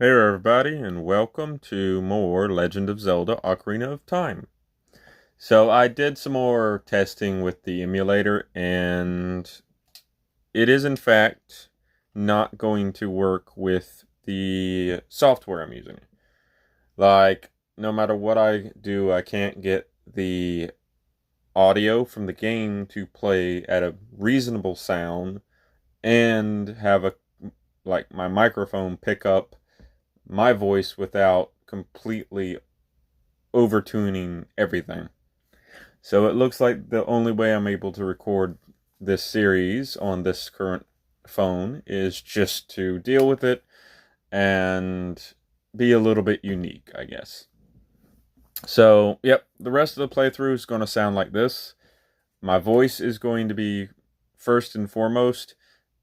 Hey there, everybody, and welcome to more Legend of Zelda Ocarina of Time. So I did some more testing with the emulator, and it is in fact not going to work with the software I'm using. Like, no matter what I do, I can't get the audio from the game to play at a reasonable sound and have my microphone pick up my voice without completely overtuning everything. So it looks like the only way I'm able to record this series on this current phone is just to deal with it and be a little bit unique, I guess. So, yep, the rest of the playthrough is going to sound like this. My voice is going to be first and foremost,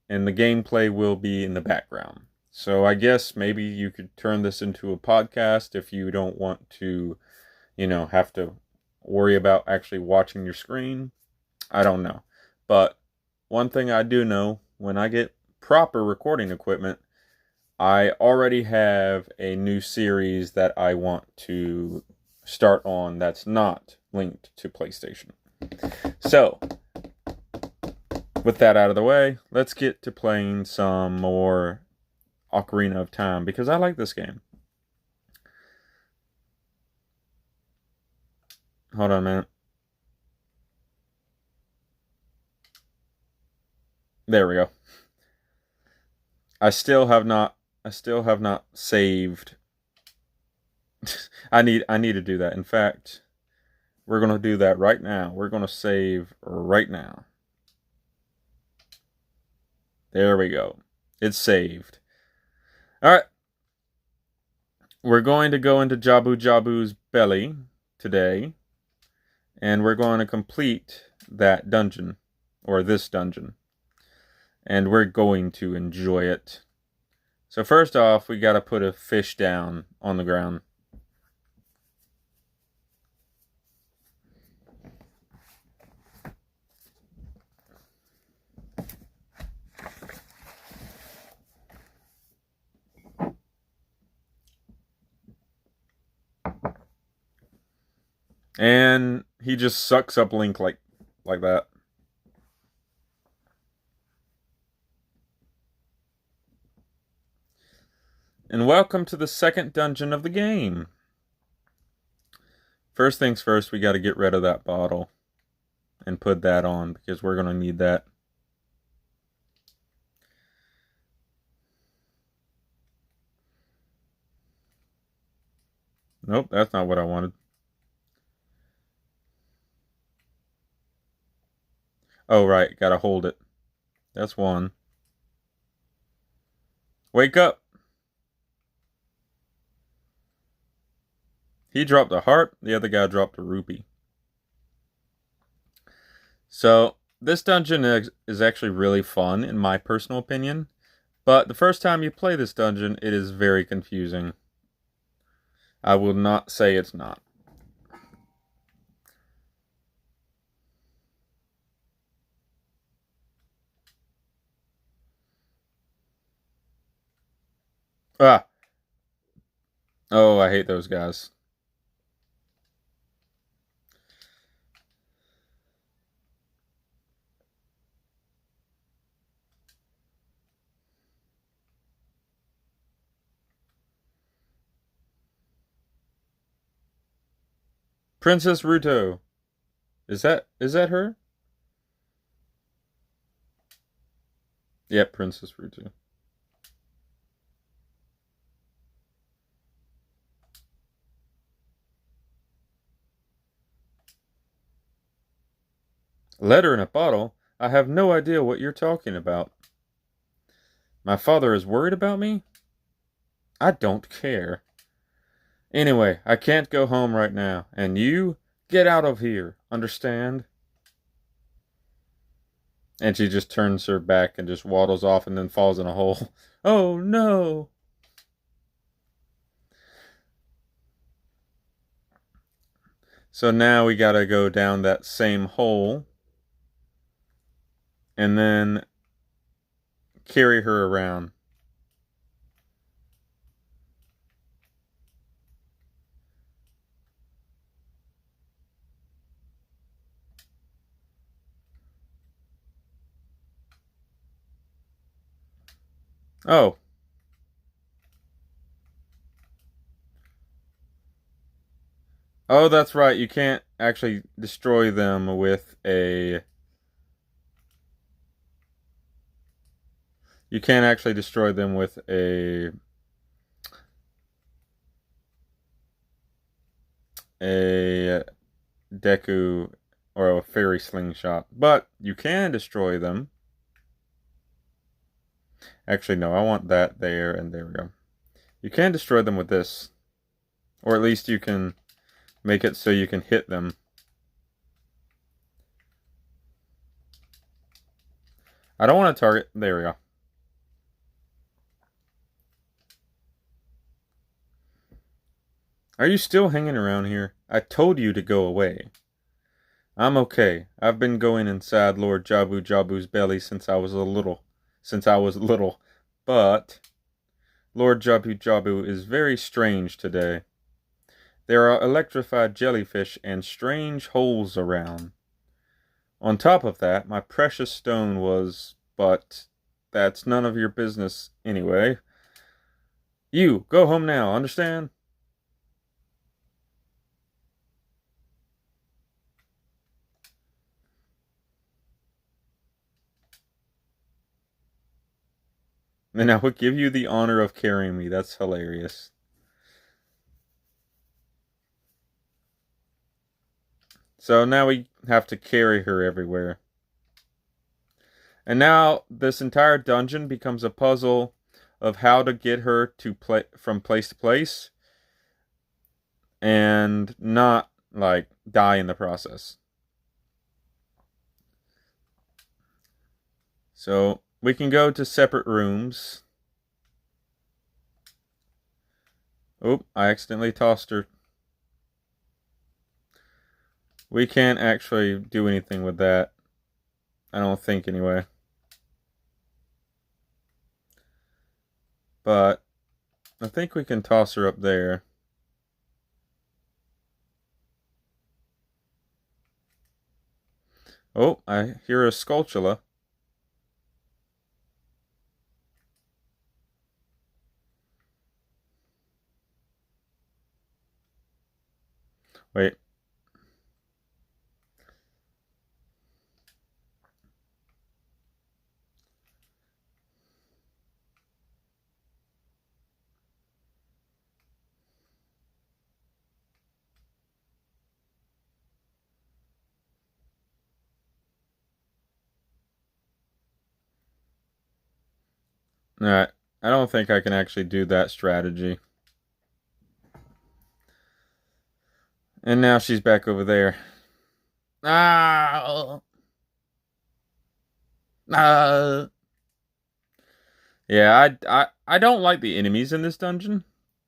and the gameplay will be in the background. So I guess maybe you could turn this into a podcast if you don't want to, have to worry about actually watching your screen. I don't know. But one thing I do know, when I get proper recording equipment, I already have a new series that I want to start on that's not linked to PlayStation. So, with that out of the way, let's get to playing some more Ocarina of Time because I like this game. Hold on a minute. There we go. I still have not saved. I need to do that. In fact, we're going to do that right now. We're going to save right now. There we go. It's saved. All right. We're going to go into Jabu Jabu's belly today, and we're going to complete that dungeon, or this dungeon, and we're going to enjoy it. So first off, we got to put a fish down on the ground. And he just sucks up Link like that. And welcome to the second dungeon of the game. First things first, we got to get rid of that bottle and put that on because we're going to need that. Nope, that's not what I wanted. Oh, right, gotta hold it. That's one. Wake up! He dropped a heart, the other guy dropped a rupee. So, this dungeon is actually really fun, in my personal opinion. But the first time you play this dungeon, it is very confusing. I will not say it's not. Ah! Oh, I hate those guys. Princess Ruto. Is that her? Yep, Princess Ruto. Letter in a bottle? I have no idea what you're talking about. My father is worried about me? I don't care. Anyway, I can't go home right now, and you get out of here, understand? And she just turns her back and just waddles off and then falls in a hole. Oh no! So now we gotta go down that same hole and then carry her around. Oh. Oh, that's right. You can't actually destroy them with a... You can't actually destroy them with a Deku or a fairy slingshot. But you can destroy them. Actually, no, I want that there, and there we go. You can destroy them with this. Or at least you can make it so you can hit them. I don't want to target. There we go. Are you still hanging around here? I told you to go away. I'm okay. I've been going inside Lord Jabu Jabu's belly since I was little. But Lord Jabu Jabu is very strange today. There are electrified jellyfish and strange holes around. On top of that, my precious stone was... But that's none of your business anyway. You, go home now, understand? And I would give you the honor of carrying me. That's hilarious. So now we have to carry her everywhere. And now this entire dungeon becomes a puzzle of how to get her to from place to place and not like die in the process. So we can go to separate rooms. Oh, I accidentally tossed her. We can't actually do anything with that. I don't think anyway. But I think we can toss her up there. Oh, I hear a Skulltula. Wait. Alright. I don't think I can actually do that strategy. And now she's back over there. Ah! Yeah, I don't like the enemies in this dungeon.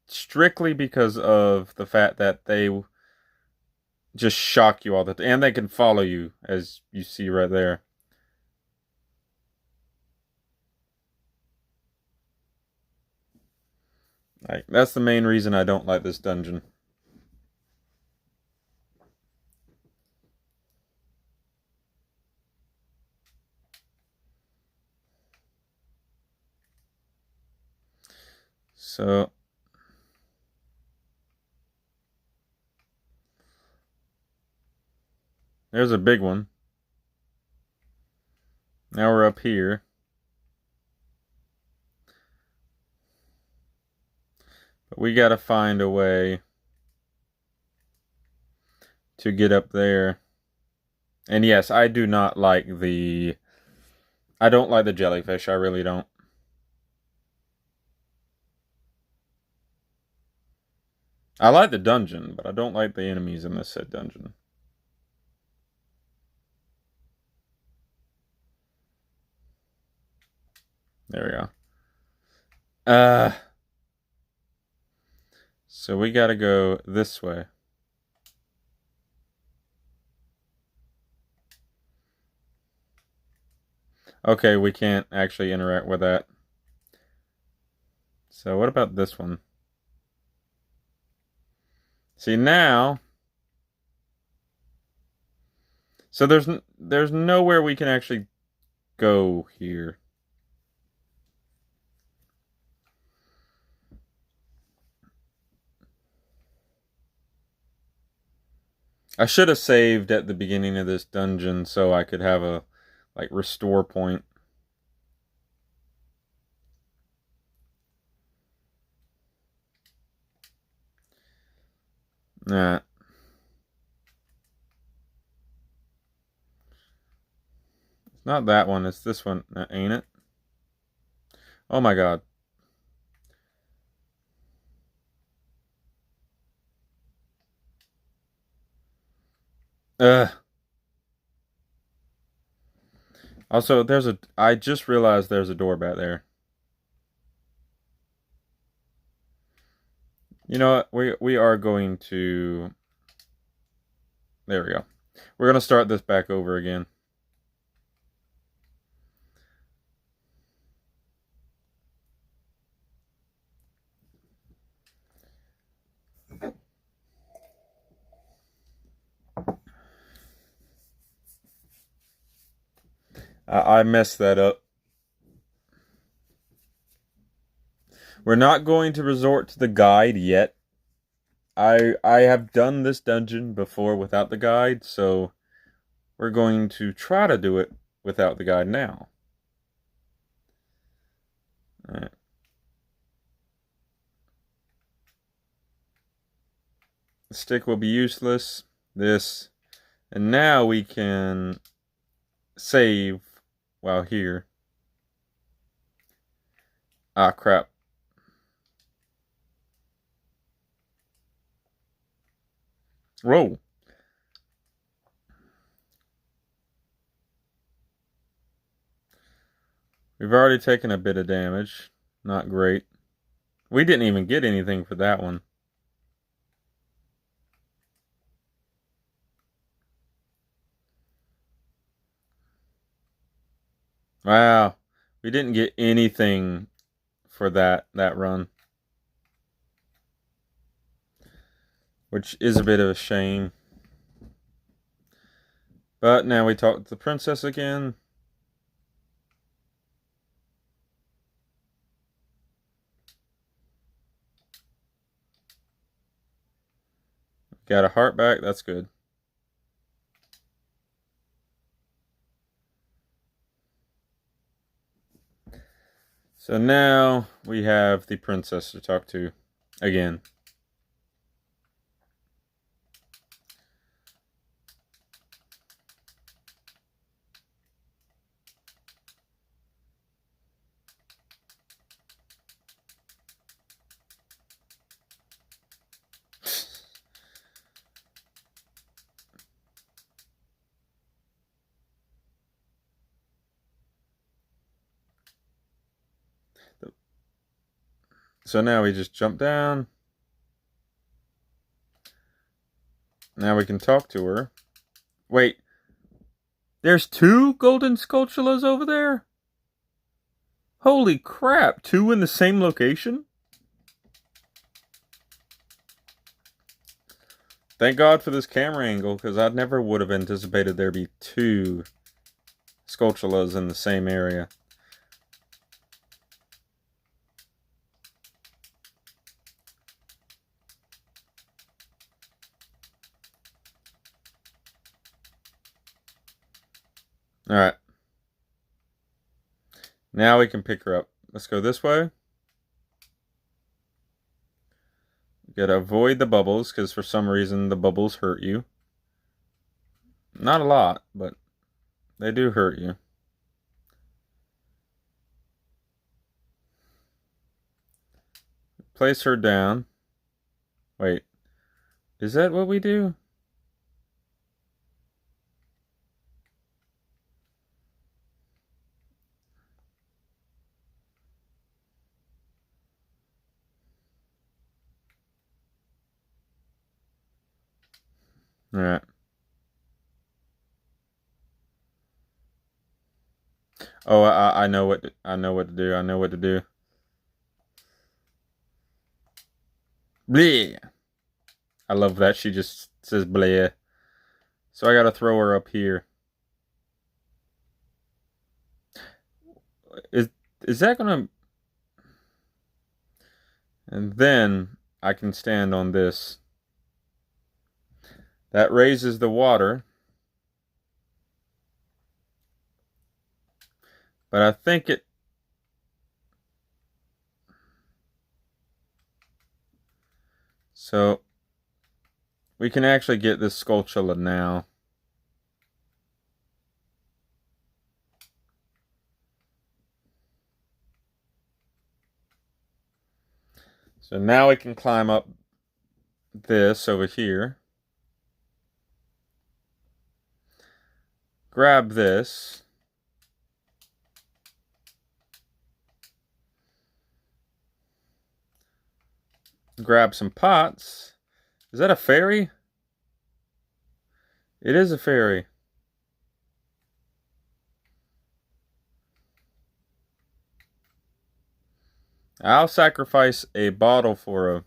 Strictly because of the fact that they just shock you all the time. And they can follow you, as you see right there. Like, that's the main reason I don't like this dungeon. So... There's a big one. Now we're up here. But we gotta find a way to get up there. And yes, I do not like the... I don't like the jellyfish. I really don't. I like the dungeon, but I don't like the enemies in this said dungeon. There we go. So we gotta go this way. Okay, we can't actually interact with that. So what about this one? See now... So there's nowhere we can actually go here. I should have saved at the beginning of this dungeon so I could have a like restore point. Nah. It's not that one, it's this one, ain't it? Oh my god. Ugh. Also, I just realized there's a door back there. You know what? We are going to... There we go. We're going to start this back over again. I messed that up. We're not going to resort to the guide yet. I have done this dungeon before without the guide, so we're going to try to do it without the guide now. Alright. The stick will be useless. This. And now we can save while here. Ah, crap. Roll. We've already taken a bit of damage. Not great. We didn't even get anything for that one. Wow. We didn't get anything for that run. Which is a bit of a shame. But now we talk to the princess again. Got a heart back, that's good. So now we have the princess to talk to again. So now we just jump down. Now we can talk to her. Wait. There's 2 golden sculptulas over there? Holy crap, 2 in the same location? Thank God for this camera angle, because I never would have anticipated there'd be 2 sculptulas in the same area. Alright. Now we can pick her up. Let's go this way. You gotta avoid the bubbles, because for some reason the bubbles hurt you. Not a lot, but they do hurt you. Place her down. Wait. Is that what we do? Alright. Oh, I know what to, I know what to do. I know what to do. Bleh. I love that she just says bleh. So I gotta throw her up here. Is that gonna... And then I can stand on this. That raises the water. But I think it... So, we can actually get this Skulltula now. So now we can climb up this over here. Grab this. Grab some pots. Is that a fairy? It is a fairy. I'll sacrifice a bottle for a...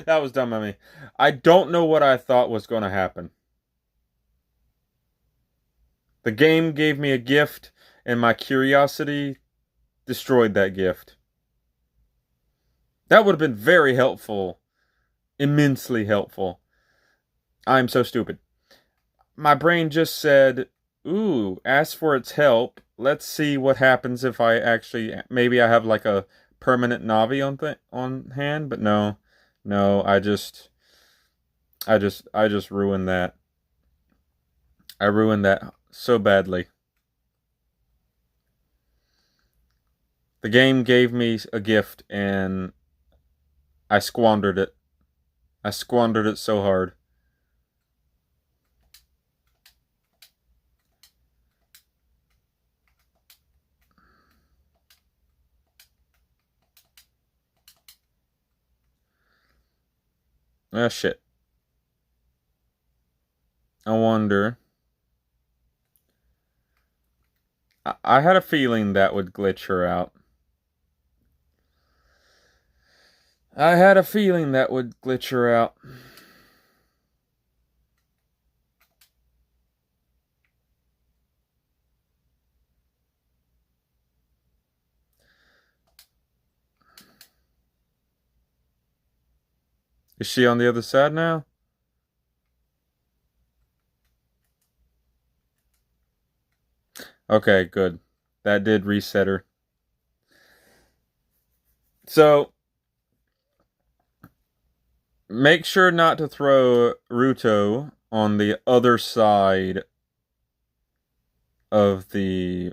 That was dumb of me. I don't know what I thought was going to happen. The game gave me a gift, and my curiosity destroyed that gift. That would have been very helpful. Immensely helpful. I'm so stupid. My brain just said, ooh, ask for its help. Let's see what happens if I actually... Maybe I have like a permanent Navi on hand, but no. No, I just ruined that. I ruined that so badly. The game gave me a gift and I squandered it. I squandered it so hard. Ah, shit. I wonder. I had a feeling that would glitch her out. I had a feeling that would glitch her out. Is she on the other side now? Okay, good. That did reset her. So, make sure not to throw Ruto on the other side of the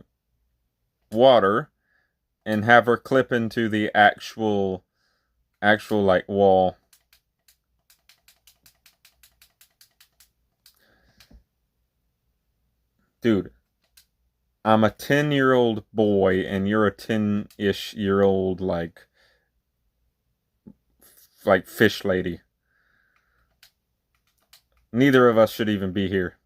water and have her clip into the actual like wall. Dude, I'm a 10-year-old boy and you're a 10-ish year old like fish lady. Neither of us should even be here.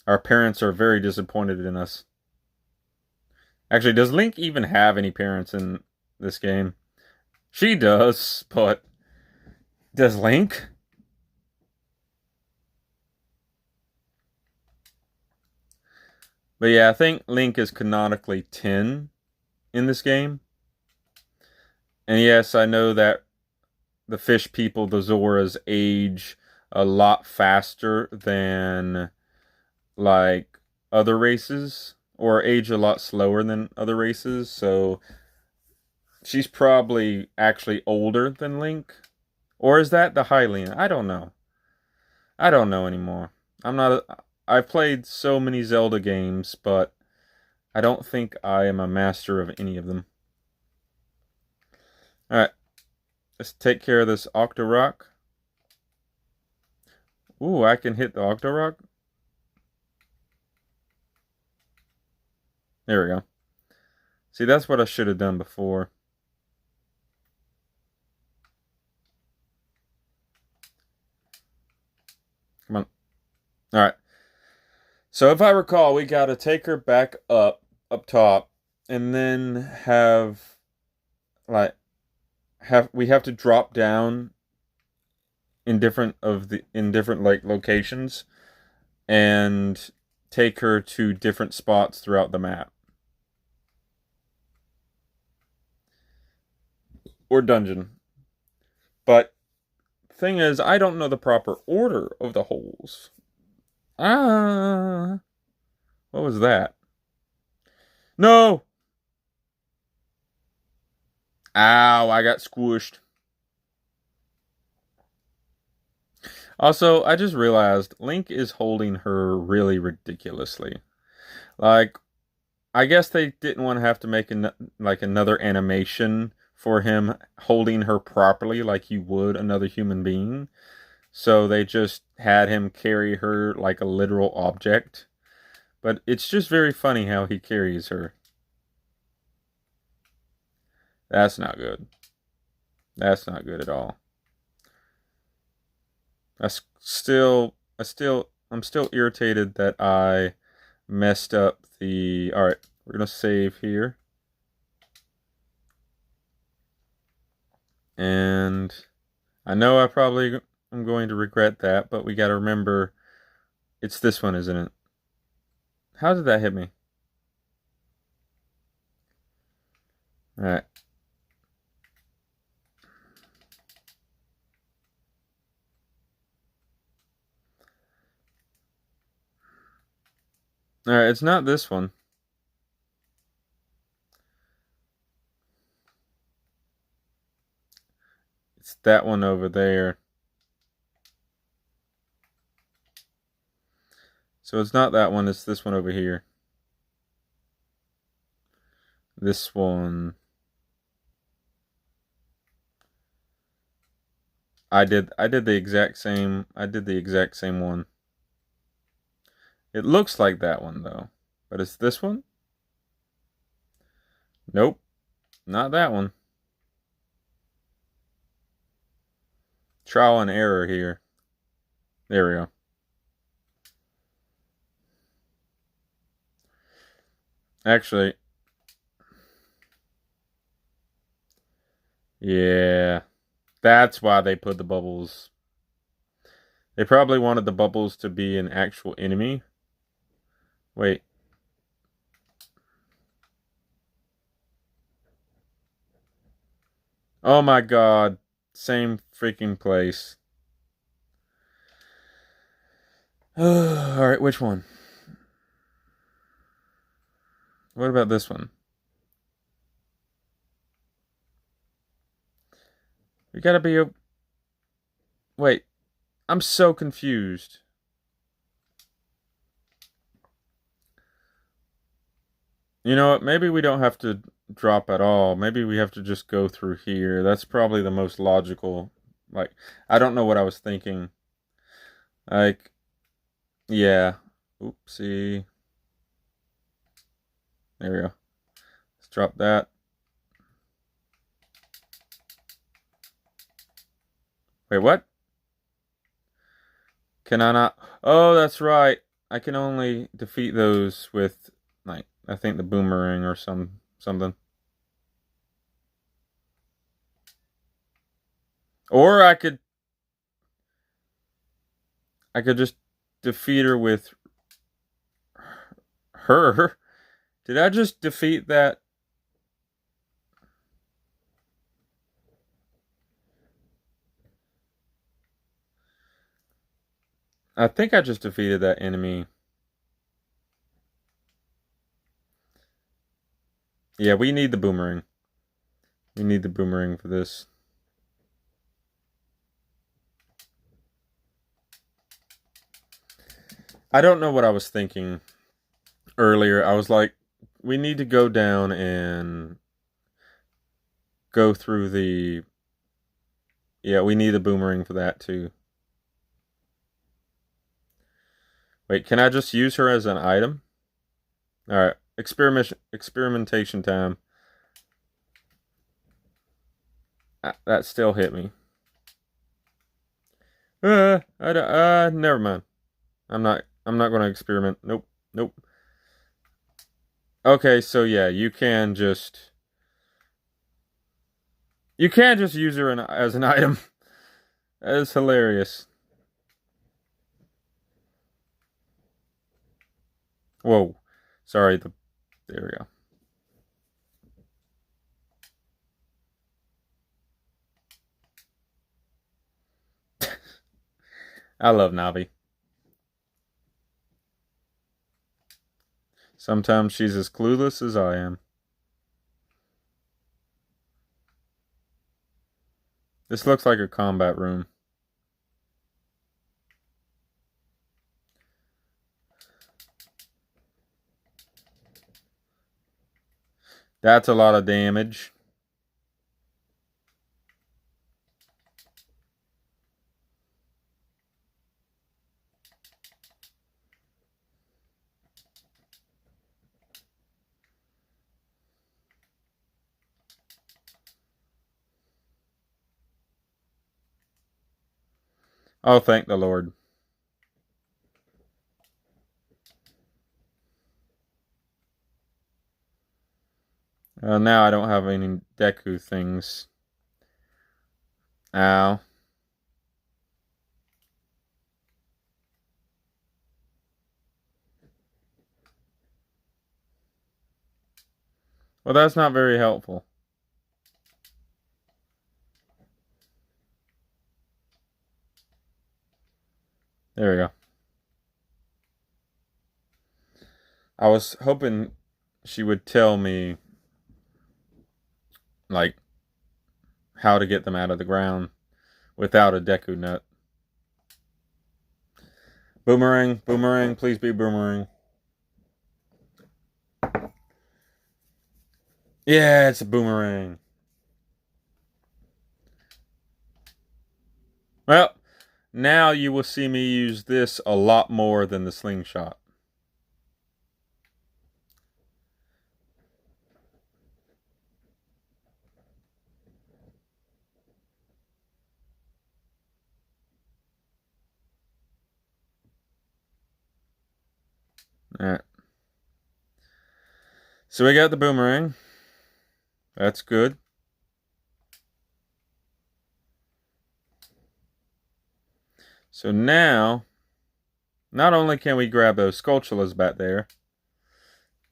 Our parents are very disappointed in us. Actually, does Link even have any parents in this game? She does, but does Link? But yeah, I think Link is canonically 10 in this game. And yes, I know that the fish people, the Zoras, age a lot faster than like other races, or age a lot slower than other races, so she's probably actually older than Link. Or is that the Hylian? I don't know. I don't know anymore. I've played so many Zelda games, but I don't think I am a master of any of them. Alright. Let's take care of this Octorok. Ooh, I can hit the Octorok. There we go. See, that's what I should have done before. Come on. Alright. So if I recall, we gotta take her back up top, and then like we have to drop down in different like locations and take her to different spots throughout the map or dungeon. But thing is, I don't know the proper order of the holes. Ah, what was that? No! Ow, I got squished. Also, I just realized Link is holding her really ridiculously. Like, I guess they didn't want to have to make like another animation for him holding her properly like you would another human being. So they just had him carry her like a literal object. But it's just very funny how he carries her. That's not good. That's not good at all. I'm still irritated that I messed up the. All right, we're gonna save here, and I know I probably am going to regret that, but we got to remember it's this one, isn't it? How did that hit me? All right. All right, it's not this one. It's that one over there. So it's not that one, it's this one over here. This one. I did the exact same one. It looks like that one though. But it's this one? Nope. Not that one. Trial and error here. There we go. Actually, yeah. That's why they put the bubbles. They probably wanted the bubbles to be an actual enemy. Wait. Oh my god. Same freaking place. Alright, which one? What about this one? We gotta be a... Wait. I'm so confused. You know what? Maybe we don't have to drop at all. Maybe we have to just go through here. That's probably the most logical. Like, I don't know what I was thinking. Like, yeah. Oopsie. There we go. Let's drop that. Wait, what? Can I not? Oh, that's right. I can only defeat those with, like, I think the boomerang or something. Or I could just defeat her with her. Did I just defeat that? I think I just defeated that enemy. Yeah, we need the boomerang. We need the boomerang for this. I don't know what I was thinking earlier. I was like, we need to go down and go through the... Yeah, we need a boomerang for that too. Wait, can I just use her as an item? Alright, experimentation time. That still hit me. Never mind. I'm not going to experiment. Nope. Nope. Okay, so yeah, you can just use her as an item. That is hilarious. Whoa. Sorry, there we go. I love Navi. Sometimes she's as clueless as I am. This looks like a combat room. That's a lot of damage. Oh, thank the Lord. Now I don't have any Deku things. Ow. Well, that's not very helpful. There we go. I was hoping she would tell me, like, how to get them out of the ground without a Deku nut. Boomerang, boomerang, please be boomerang. Yeah, it's a boomerang. Well, now you will see me use this a lot more than the slingshot. Alright. So we got the boomerang. That's good. So now, not only can we grab those Skulltulas back there,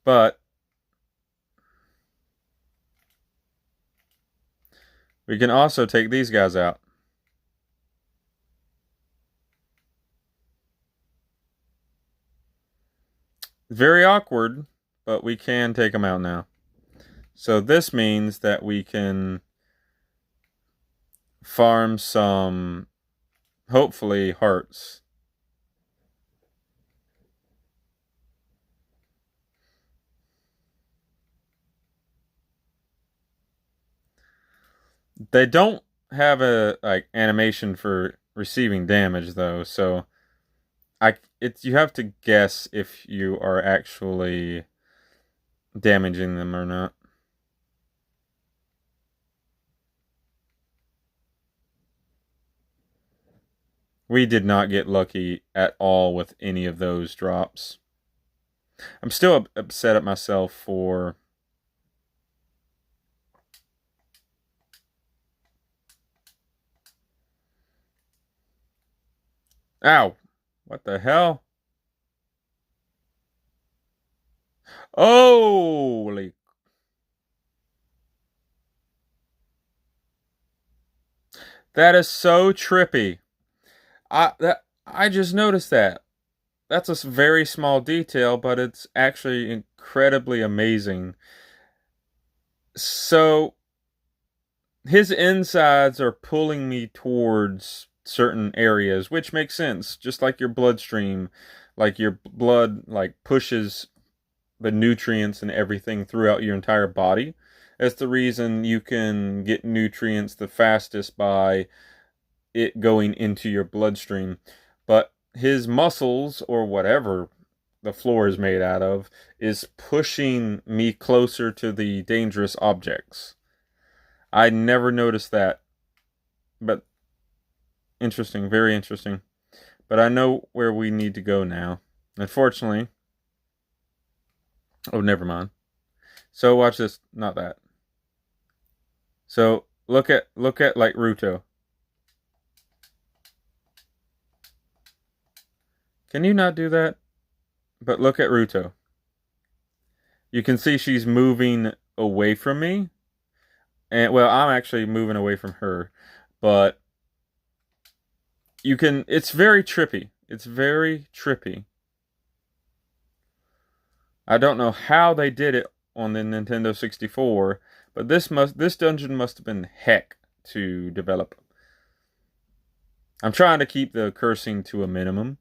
but we can also take these guys out. Very awkward, but we can take them out now. So this means that we can farm some, hopefully, hearts. They don't have a animation for receiving damage though, so you have to guess if you are actually damaging them or not. We did not get lucky at all with any of those drops. I'm still upset at myself for Ow! What the hell? Holy! That is so trippy. I just noticed that. That's a very small detail, but it's actually incredibly amazing. So his insides are pulling me towards certain areas, which makes sense. Just like your bloodstream, like your blood pushes the nutrients and everything throughout your entire body. That's the reason you can get nutrients the fastest by it going into your bloodstream. But his muscles, or whatever the floor is made out of, is pushing me closer to the dangerous objects. I never noticed that. But interesting, very interesting. But I know where we need to go now. Unfortunately. Oh, never mind. So watch this, not that. So look at like Ruto. Can you not do that? But look at Ruto. You can see she's moving away from me. And well, I'm actually moving away from her. But you can it's very trippy. It's very trippy. I don't know how they did it on the Nintendo 64, but this dungeon must have been heck to develop. I'm trying to keep the cursing to a minimum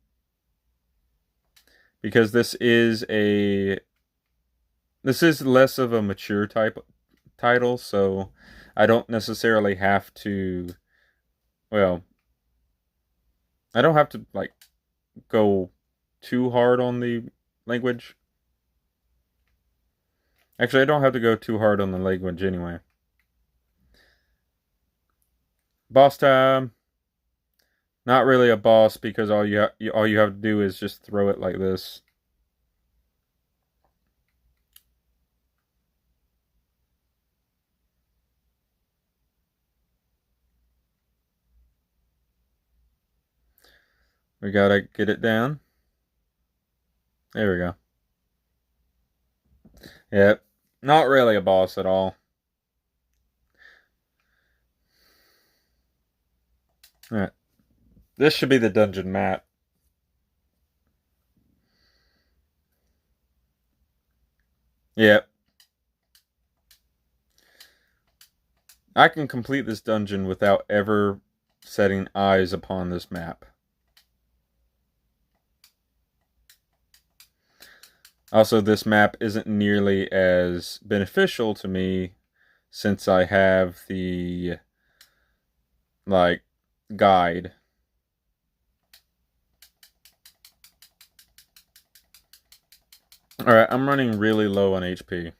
because this is less of a mature type title, so I don't necessarily have to well, I don't have to like go too hard on the language. Actually, I don't have to go too hard on the language anyway. Boss time. Not really a boss because all you have to do is just throw it like this. We gotta get it down. There we go. Yep. Not really a boss at all. Alright. This should be the dungeon map. Yep. I can complete this dungeon without ever setting eyes upon this map. Also, this map isn't nearly as beneficial to me since I have the like guide. Alright, I'm running really low on HP.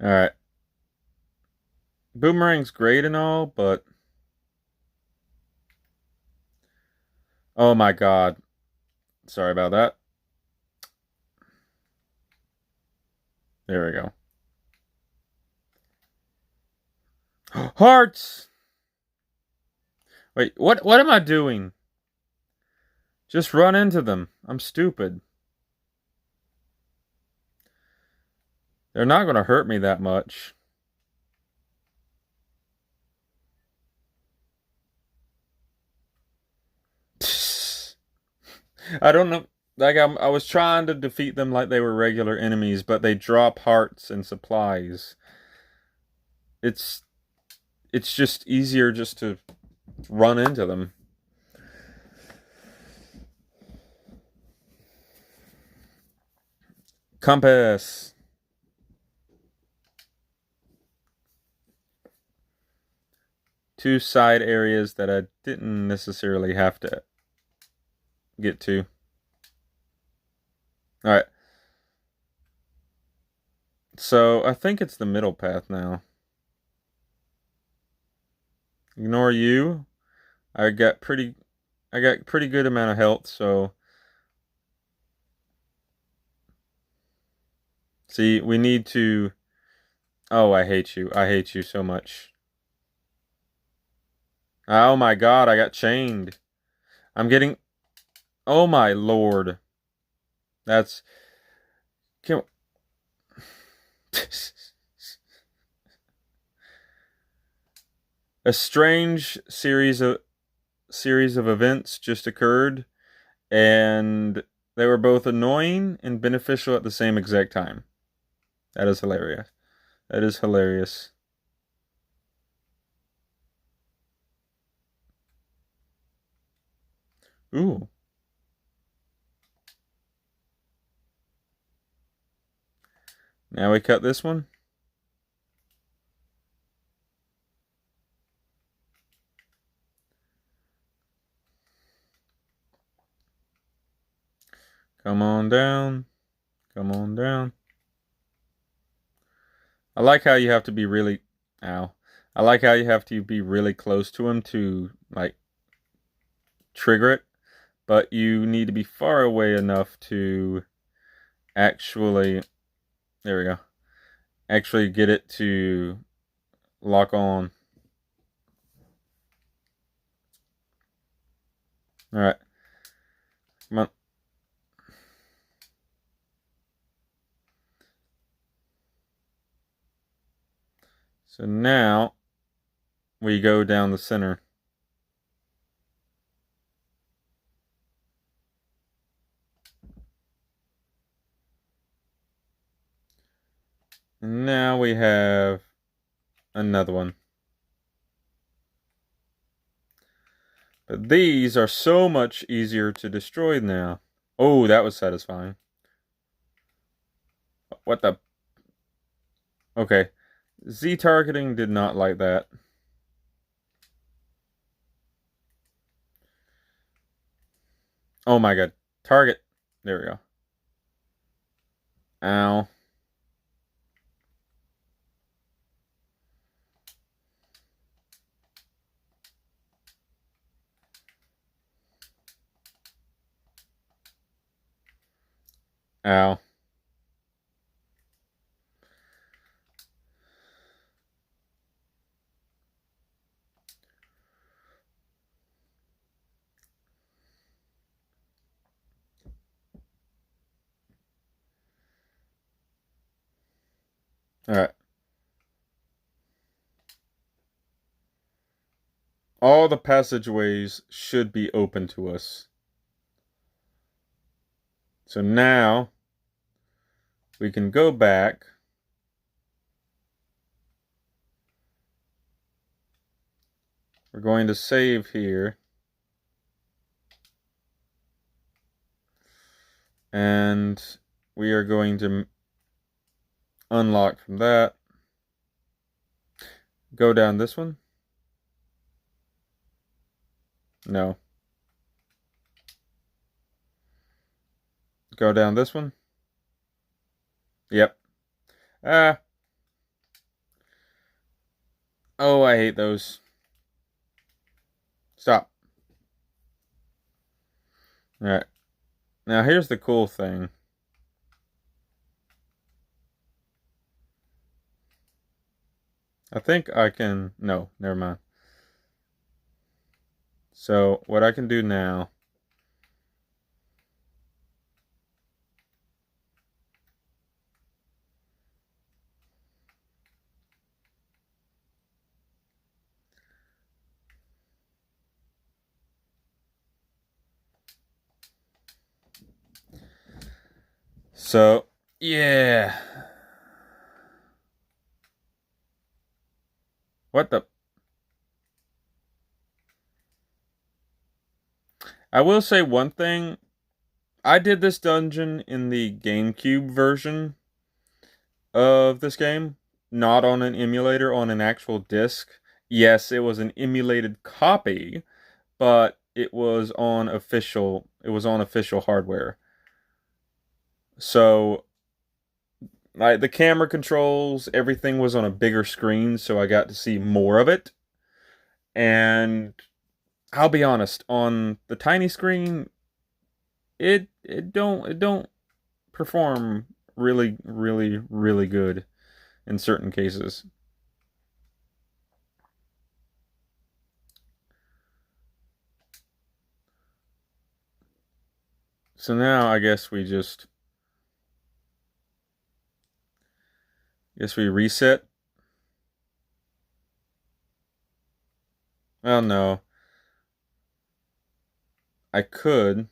Alright. Boomerang's great and all, but oh my god. Sorry about that. There we go. Hearts! Wait, what am I doing? Just run into them. I'm stupid. They're not going to hurt me that much. I don't know. Like I was trying to defeat them like they were regular enemies, but they drop hearts and supplies. It's just easier just to run into them. Compass. Two side areas that I didn't necessarily have to get to. Alright. So, I think it's the middle path now. Ignore you. I got pretty good amount of health, so see, we need to oh, I hate you. I hate you so much. Oh my god, I got chained. I'm getting oh my lord. That's can a strange series of events just occurred, and they were both annoying and beneficial at the same exact time. That is hilarious. That is hilarious. Ooh. Now we cut this one. Come on down. Come on down. I like how you have to be really... Ow. I like how you have to be really close to him to, like, trigger it. But you need to be far away enough to actually... There we go. Actually get it to lock on. Alright. Come on. So now we go down the center. And now we have another one. But these are so much easier to destroy now. Oh, that was satisfying. What the? Okay. Z targeting did not like that. Oh my god. Target. There we go. Ow. Ow. Alright. All the passageways should be open to us. So now we can go back. We're going to save here. And we are going to unlock from that. Go down this one. No. Go down this one. Yep. Ah. Oh, I hate those. Stop. Alright. Now here's the cool thing. I think I can... No, never mind. So, what I can do now... So, yeah. What the... I will say one thing. I did this dungeon in the GameCube version of this game, not on an emulator, on an actual disc. Yes, it was an emulated copy, but it was on official hardware. So, like, the camera controls, everything was on a bigger screen, so I got to see more of it. And I'll be honest, on the tiny screen, it don't perform really good in certain cases. So now I guess we reset. Well, no. I could.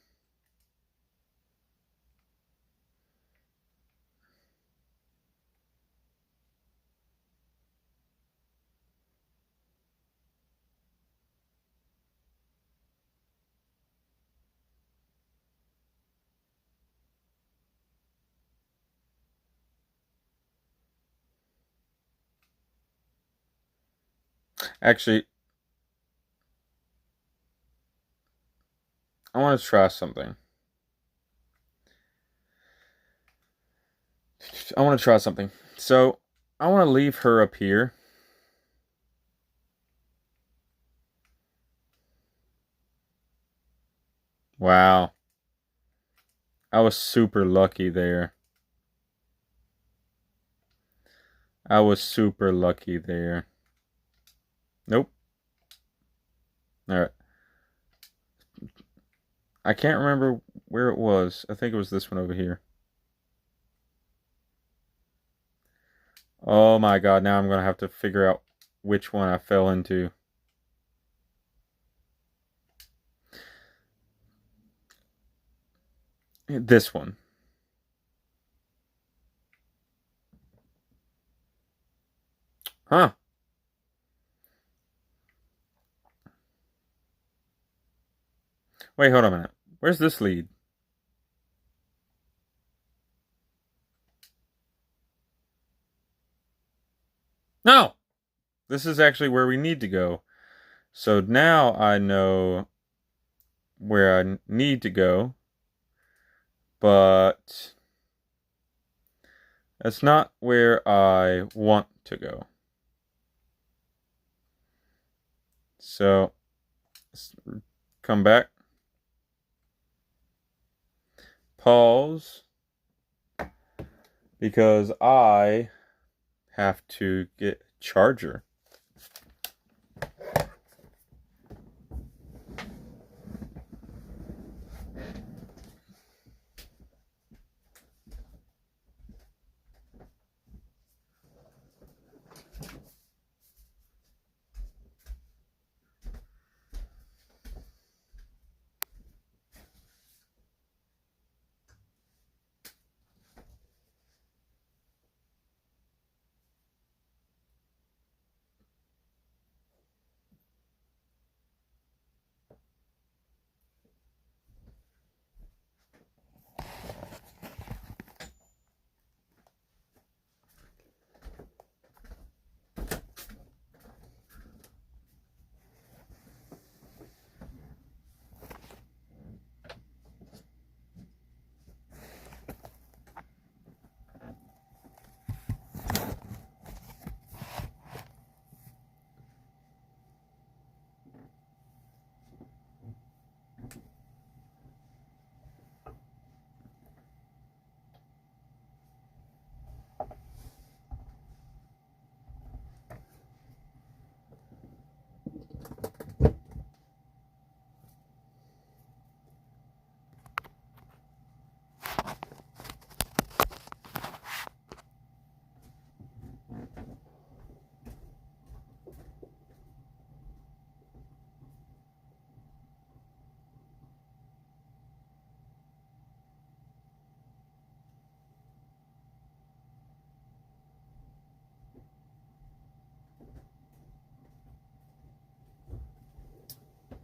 Actually, I want to try something. I want to try something. So, I want to leave her up here. Wow. I was super lucky there. I was super lucky there. Nope. Alright. I can't remember where it was. I think it was this one over here. Oh my god, now I'm going to have to figure out which one I fell into. This one. Huh. Wait, hold on a minute. Where's this lead? No! This is actually where we need to go. So now I know where I need to go. But that's not where I want to go. So, let's come back. Pause. Because I have to get a charger.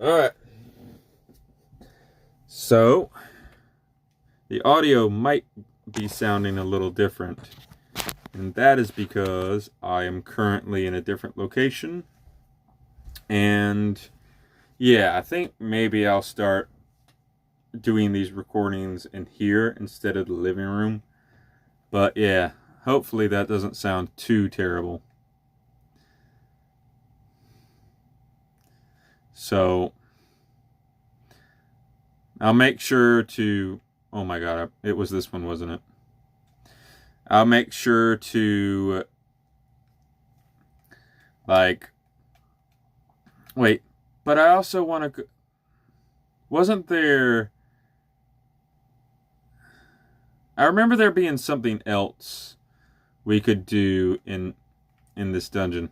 Alright. So, the audio might be sounding a little different. And that is because I am currently in a different location. And yeah, I think maybe I'll start doing these recordings in here instead of the living room. But yeah, hopefully that doesn't sound too terrible. So I'll make sure to, oh my god, it was this one, wasn't it? I'll make sure to, like, wait, but I also want to, wasn't there, I remember there being something else we could do in this dungeon.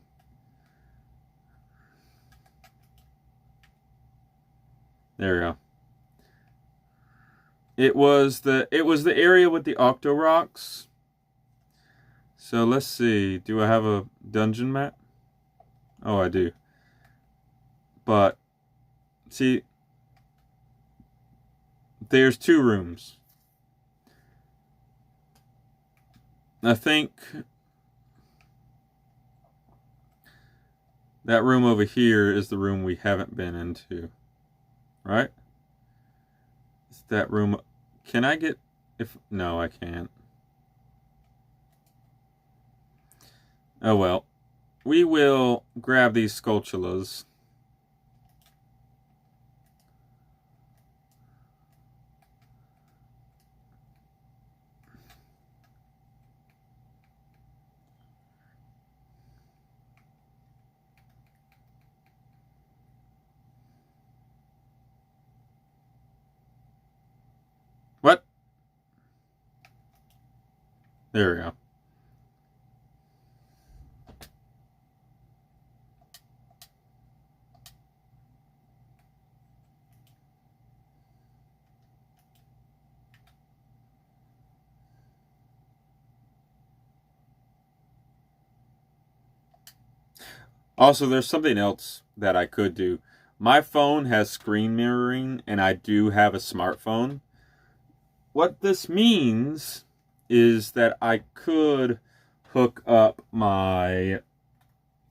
There we go. It was the area with the octo rocks. So let's see. Do I have a dungeon map? Oh, I do. But see, there's 2 rooms. I think that room over here is the room we haven't been into. Right? Is that room? Can I get, if, no, I can't. Oh well. We will grab these sculptulas. What? There we go. Also, there's something else that I could do. My phone has screen mirroring, and I do have a smartphone. What this means is that I could hook up my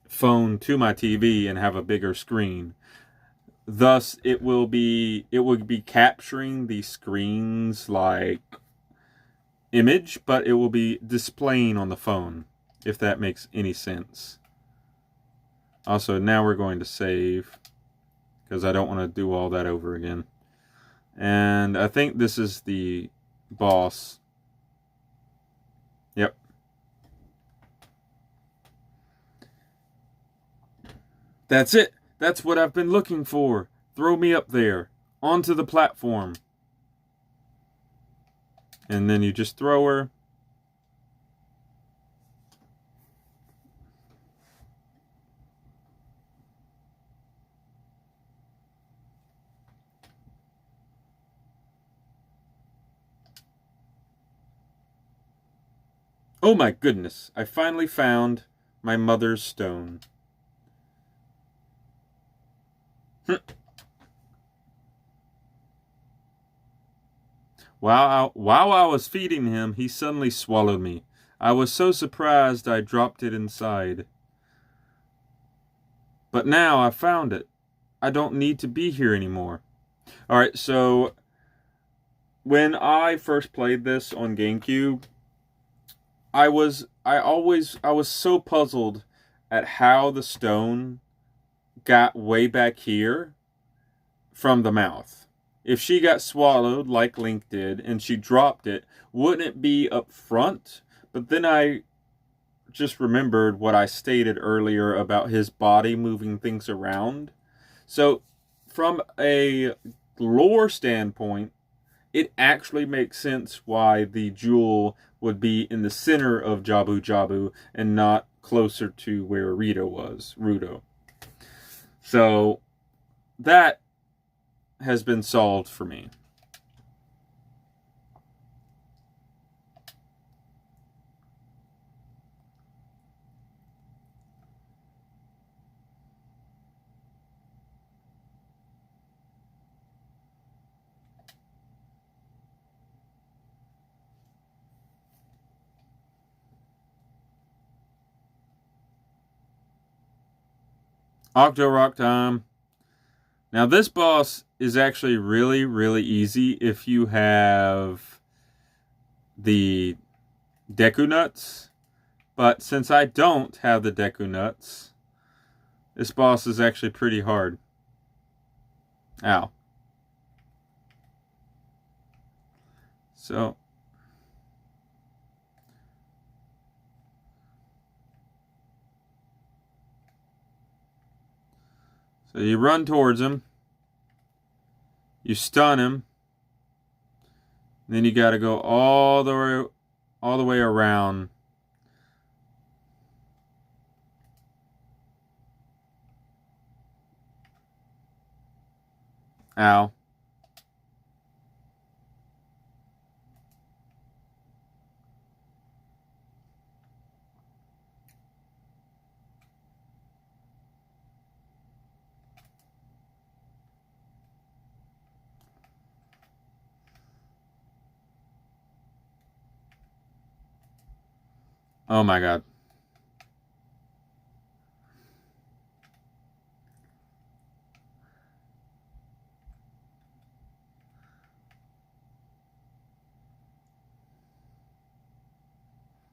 phone to my TV and have a bigger screen. Thus, it would be capturing the screen's like image, but it will be displaying on the phone, if that makes any sense. Also, now we're going to save because I don't want to do all that over again. And I think this is the boss. Yep. That's it. That's what I've been looking for. Throw me up there, onto the platform. And then you just throw her. Oh my goodness, I finally found my mother's stone. While I was feeding him, he suddenly swallowed me. I was so surprised I dropped it inside. But now I found it. I don't need to be here anymore. Alright, so when I first played this on GameCube, I was so puzzled at how the stone got way back here from the mouth. If she got swallowed like Link did and she dropped it, wouldn't it be up front? But then I just remembered what I stated earlier about his body moving things around. So, from a lore standpoint, it actually makes sense why the jewel would be in the center of Jabu Jabu and not closer to where Rito was, Rudo. So, that has been solved for me. Octorok time. Now, this boss is actually really, really easy if you have the Deku Nuts. But since I don't have the Deku Nuts, this boss is actually pretty hard. Ow. So you run towards him. You stun him. Then you got to go all the way around. Ow. Oh my god.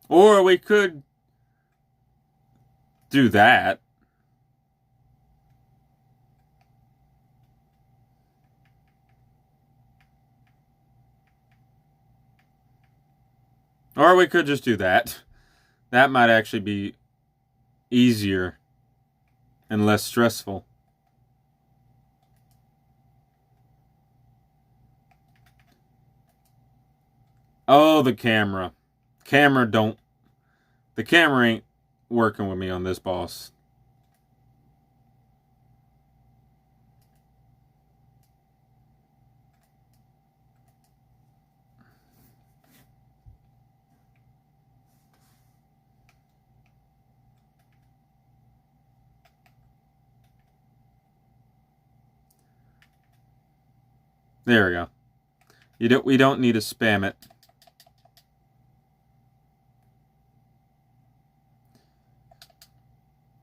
Or we could do that. Or we could just do that. That might actually be easier and less stressful. Oh, the camera. The camera ain't working with me on this boss. There we go. We don't need to spam it.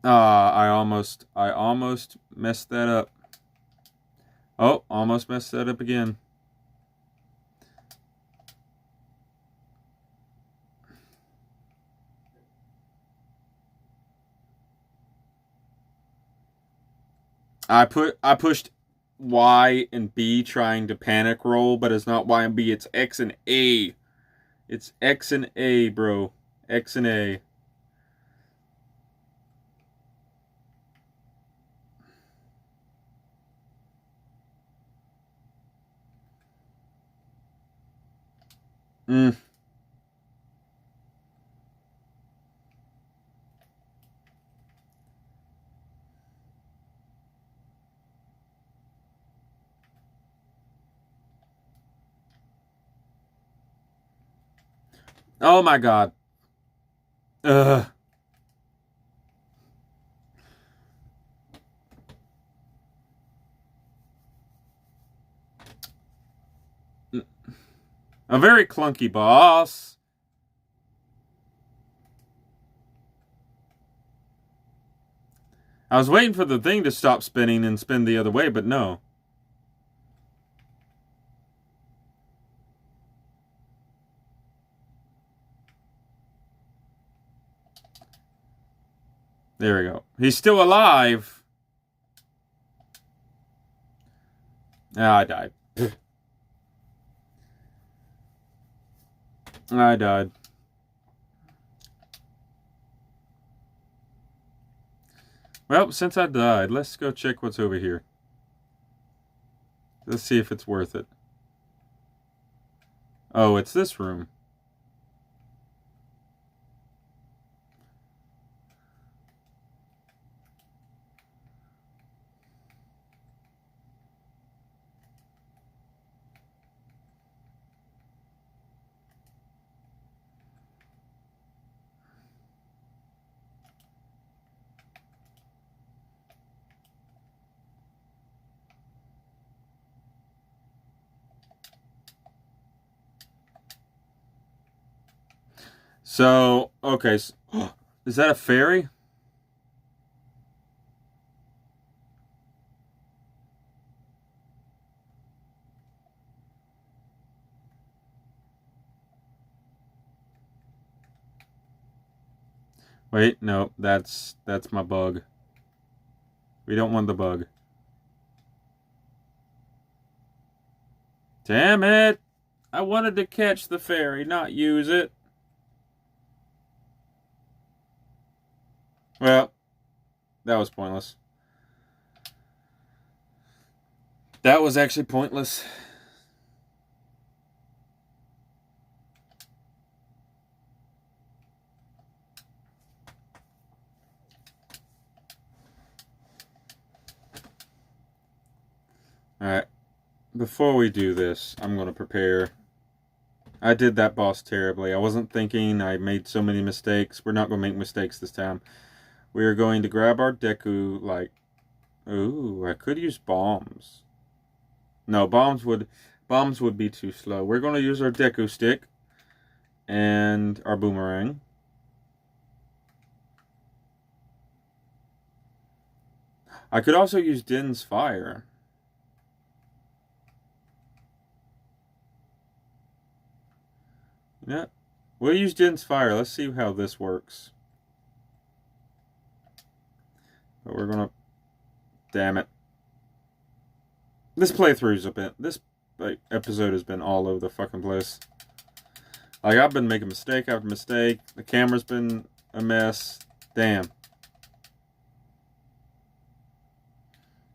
I almost messed that up. Oh, almost messed that up again. I pushed Y and B trying to panic roll, but it's not Y and B, it's X and A. It's X and A, bro. X and A. Mm. Oh my god. Ugh. A very clunky boss. I was waiting for the thing to stop spinning and spin the other way, but no. There we go. He's still alive. Ah, I died. I died. Well, since I died, let's go check what's over here. Let's see if it's worth it. Oh, it's this room. So, okay. Is that a fairy? Wait, no, that's my bug. We don't want the bug. Damn it! I wanted to catch the fairy, not use it. Well, that was pointless. That was actually pointless. Alright. Before we do this, I'm going to prepare. I did that boss terribly. I wasn't thinking. I made so many mistakes. We're not going to make mistakes this time. We are going to grab our Deku, like... Ooh, I could use bombs. No, bombs would be too slow. We're going to use our Deku stick and our boomerang. I could also use Din's fire. Yeah, we'll use Din's fire. Let's see how this works. But we're gonna... Damn it. This playthrough's a bit... This episode has been all over the fucking place. Like, I've been making mistake after mistake. The camera's been a mess. Damn.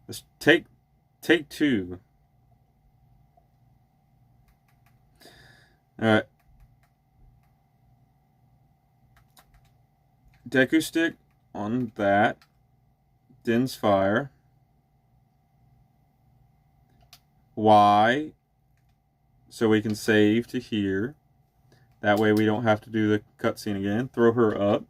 Let's take two. Alright. Deku stick on that. Din's fire. Y. So we can save to here. That way we don't have to do the cutscene again. Throw her up.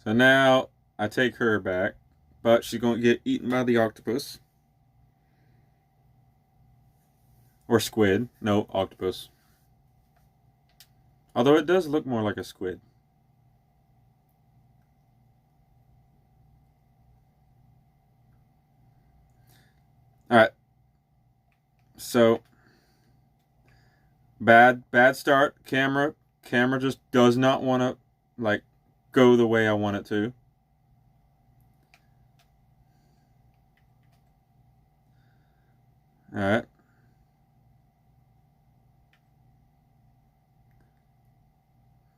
So now I take her back, but she's going to get eaten by the octopus. Or squid. No, octopus. Although it does look more like a squid. Alright. So, bad start. Camera just does not want to, like, go the way I want it to. Alright.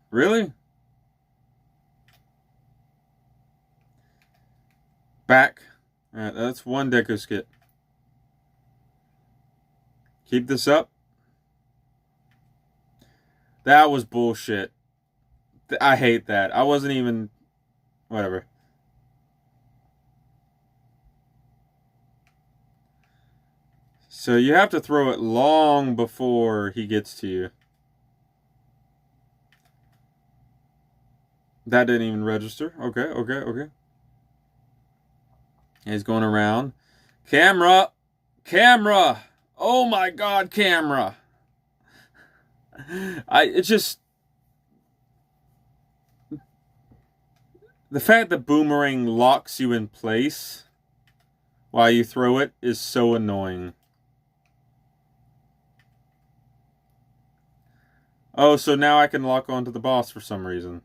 Really? Back. Alright, that's one Deku skit. Keep this up. That was bullshit. I hate that. I wasn't even... Whatever. So you have to throw it long before he gets to you. That didn't even register. Okay. He's going around. Camera! Oh my god, camera! It's just... The fact that boomerang locks you in place while you throw it is so annoying. Oh, so now I can lock onto the boss for some reason.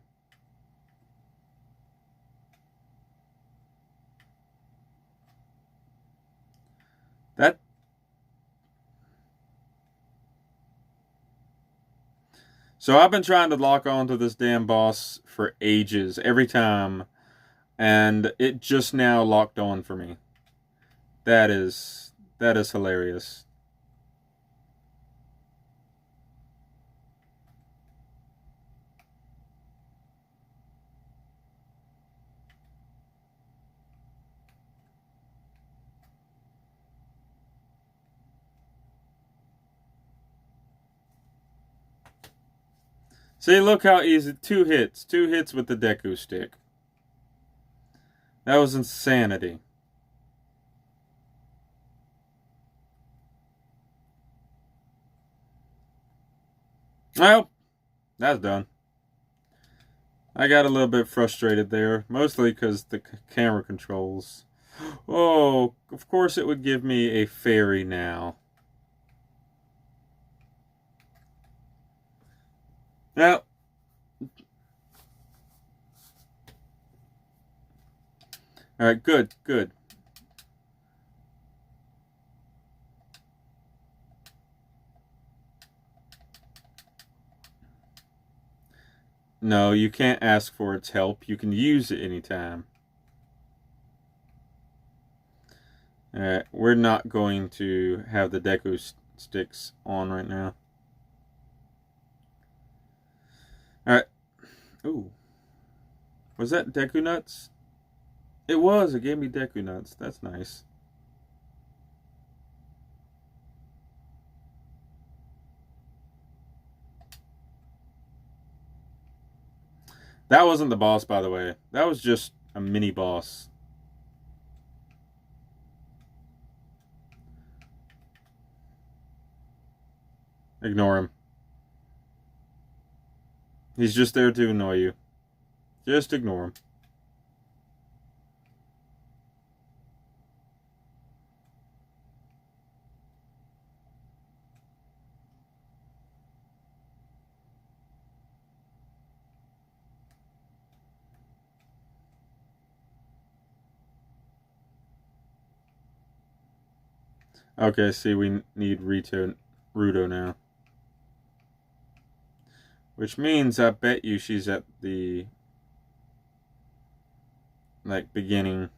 That... So I've been trying to lock onto this damn boss for ages, every time, and it just now locked on for me. That is hilarious. See, look how easy. 2 hits. 2 hits with the Deku stick. That was insanity. Well, that's done. I got a little bit frustrated there. Mostly because the camera controls. Oh, of course it would give me a fairy now. Now, alright, good. No, you can't ask for its help. You can use it anytime. Alright, we're not going to have the Deku sticks on right now. Alright. Ooh. Was that Deku Nuts? It was. It gave me Deku Nuts. That's nice. That wasn't the boss, by the way. That was just a mini boss. Ignore him. He's just there to annoy you. Just ignore him. Okay, see, we need Ruto now. Which means I bet you she's at the, like, beginning.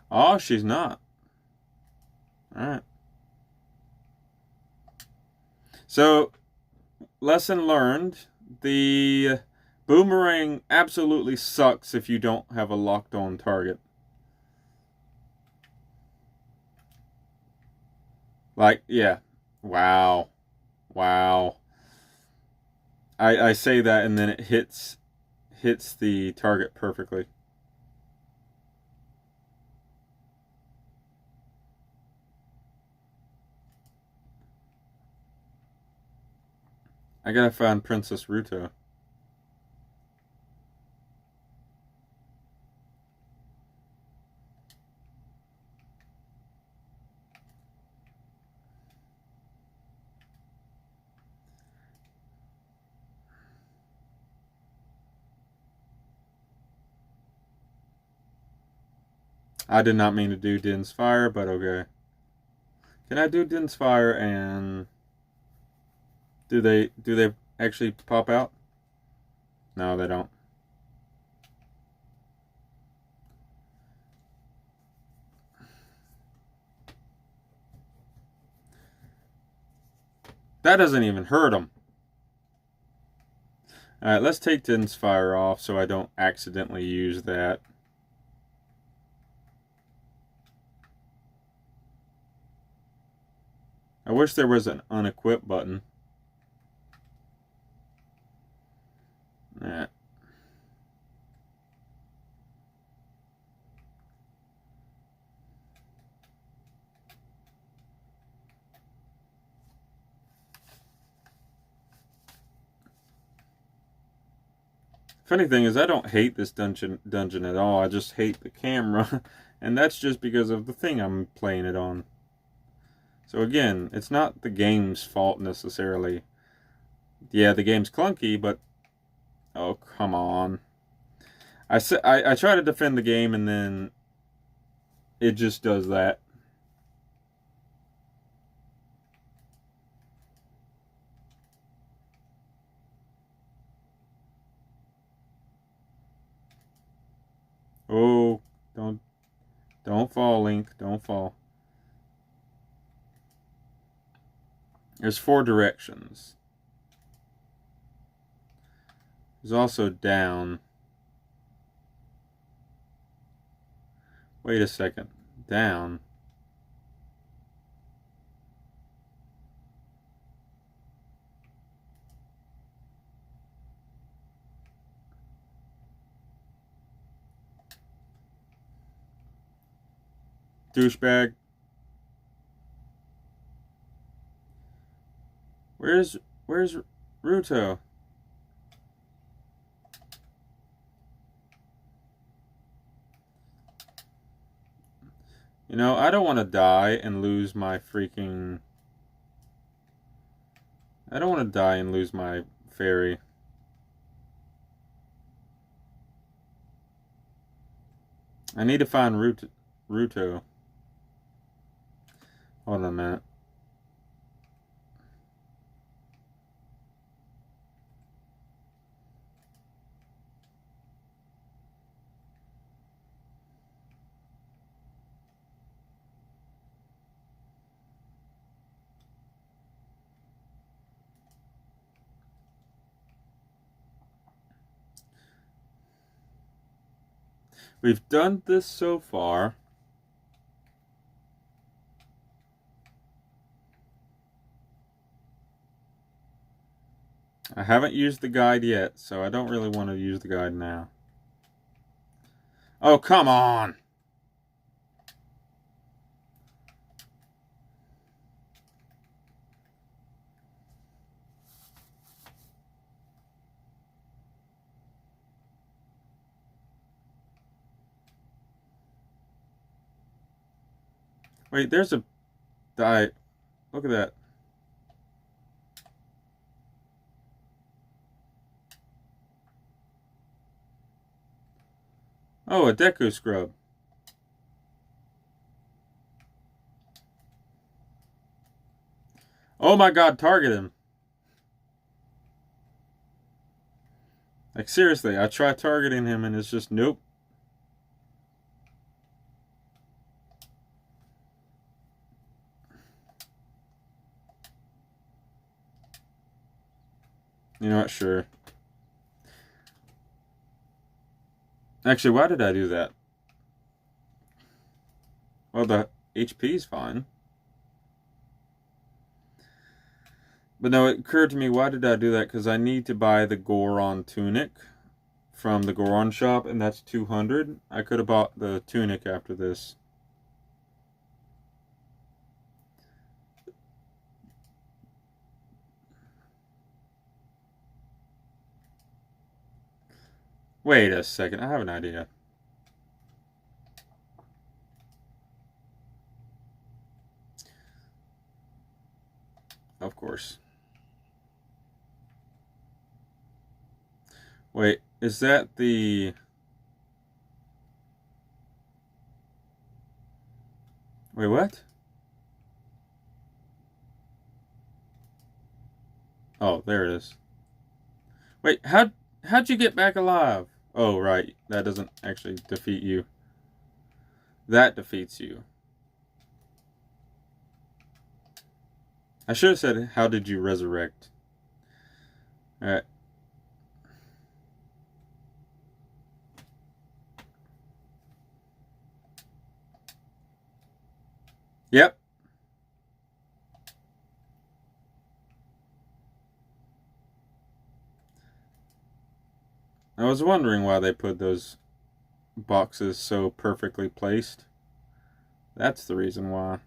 Oh, she's not. Alright. So, lesson learned. The boomerang absolutely sucks if you don't have a locked-on target. Like, yeah. Wow. Wow. I say that and then it hits the target perfectly. I gotta find Princess Ruto. I did not mean to do Din's Fire, but okay. Can I do Din's Fire and do they actually pop out? No, they don't. That doesn't even hurt them. Alright, let's take Din's Fire off so I don't accidentally use that. I wish there was an unequip button. Nah. Funny thing is, I don't hate this dungeon at all. I just hate the camera, and that's just because of the thing I'm playing it on. So again, it's not the game's fault necessarily. Yeah, the game's clunky, but oh, come on. I try to defend the game and then it just does that. Oh, don't fall, Link. Don't fall. There's 4 directions. There's also down. Wait a second. Down. Douchebag. Where's Ruto? You know, I don't want to die and lose my freaking... I don't want to die and lose my fairy. I need to find Ruto. Hold on a minute. We've done this so far. I haven't used the guide yet, so I don't really want to use the guide now. Oh, come on! Wait, there's a die. Look at that. Oh, a Deku Scrub. Oh my god, target him. Like, seriously, I try targeting him and it's just nope. You know what, sure. Actually, why did I do that? Well, the HP's fine. But no, it occurred to me, why did I do that? Because I need to buy the Goron tunic from the Goron shop, and that's 200. I could have bought the tunic after this. Wait a second, I have an idea. Of course. Wait, is that the... Wait, what? Oh, there it is. Wait, how'd you get back alive? Oh, right. That doesn't actually defeat you. That defeats you. I should have said, how did you resurrect? Alright. Yep. I was wondering why they put those boxes so perfectly placed. That's the reason why.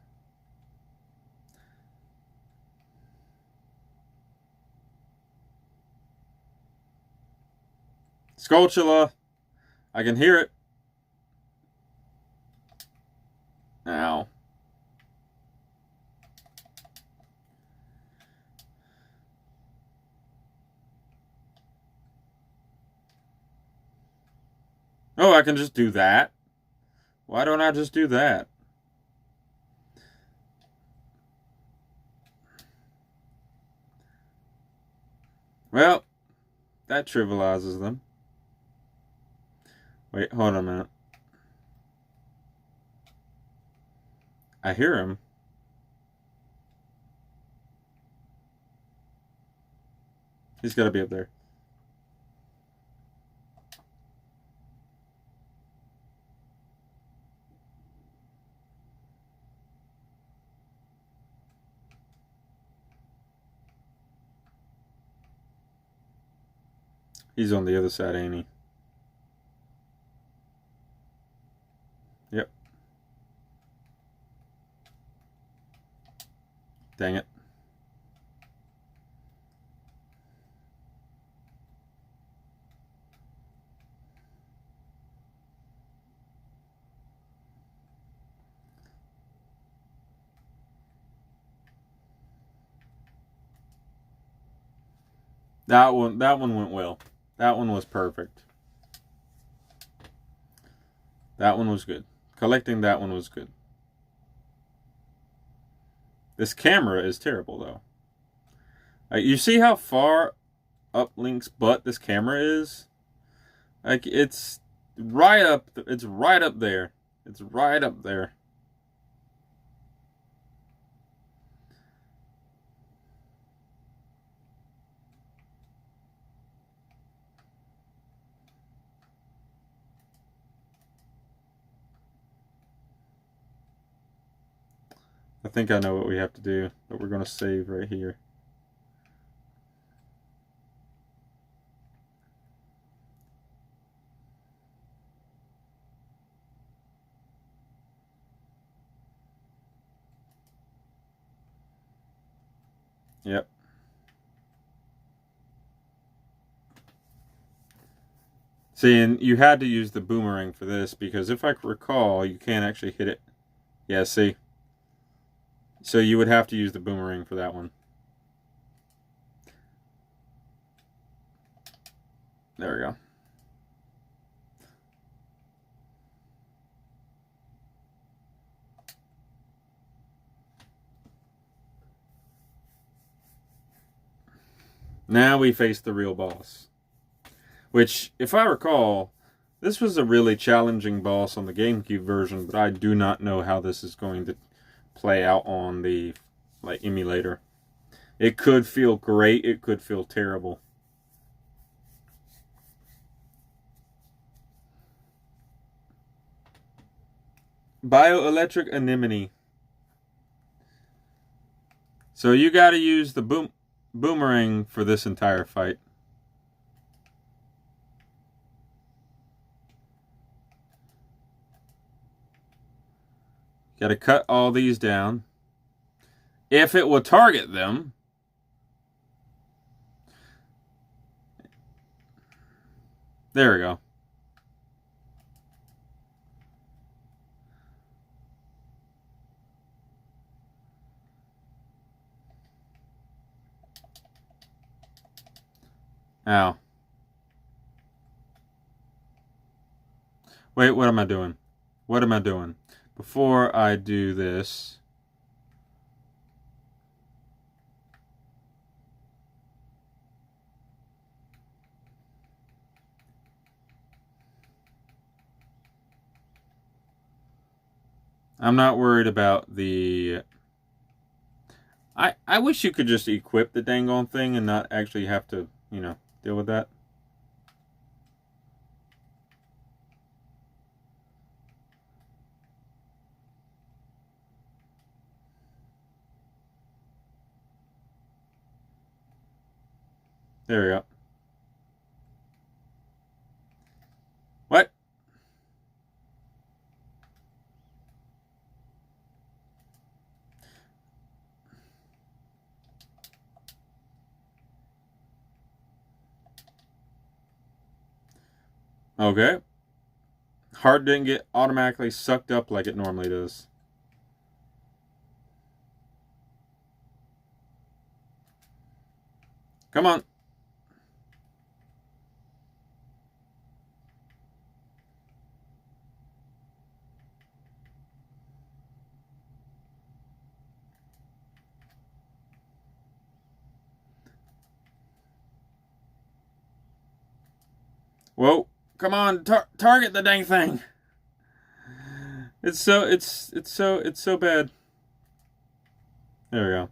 Skulltula! I can hear it. Ow. Oh, I can just do that? Why don't I just do that? Well, that trivializes them. Wait, hold on a minute. I hear him. He's got to be up there. He's on the other side, ain't he? Yep. Dang it. That one went well. That one was perfect. That one was good. Collecting that one was good. This camera is terrible, though. You see how far up Link's butt this camera is? Like, it's right up. It's right up there. It's right up there. I think I know what we have to do, but we're going to save right here. Yep. See, and you had to use the boomerang for this because if I recall, you can't actually hit it. Yeah, see? So you would have to use the boomerang for that one. There we go. Now we face the real boss. Which, if I recall, this was a really challenging boss on the GameCube version, but I do not know how this is going to play out on the emulator. It could feel great, it could feel terrible. Bioelectric anemone. So you got to use the boomerang for this entire fight. Got to cut all these down. If it will target them. There we go. Ow. Wait, what am I doing? What am I doing? Before I do this... I'm not worried about the... I wish you could just equip the dang on thing and not actually have to, deal with that. There we go. What? Okay. Heart didn't get automatically sucked up like it normally does. Come on. Whoa. Come on, target the dang thing. It's so bad. There we go.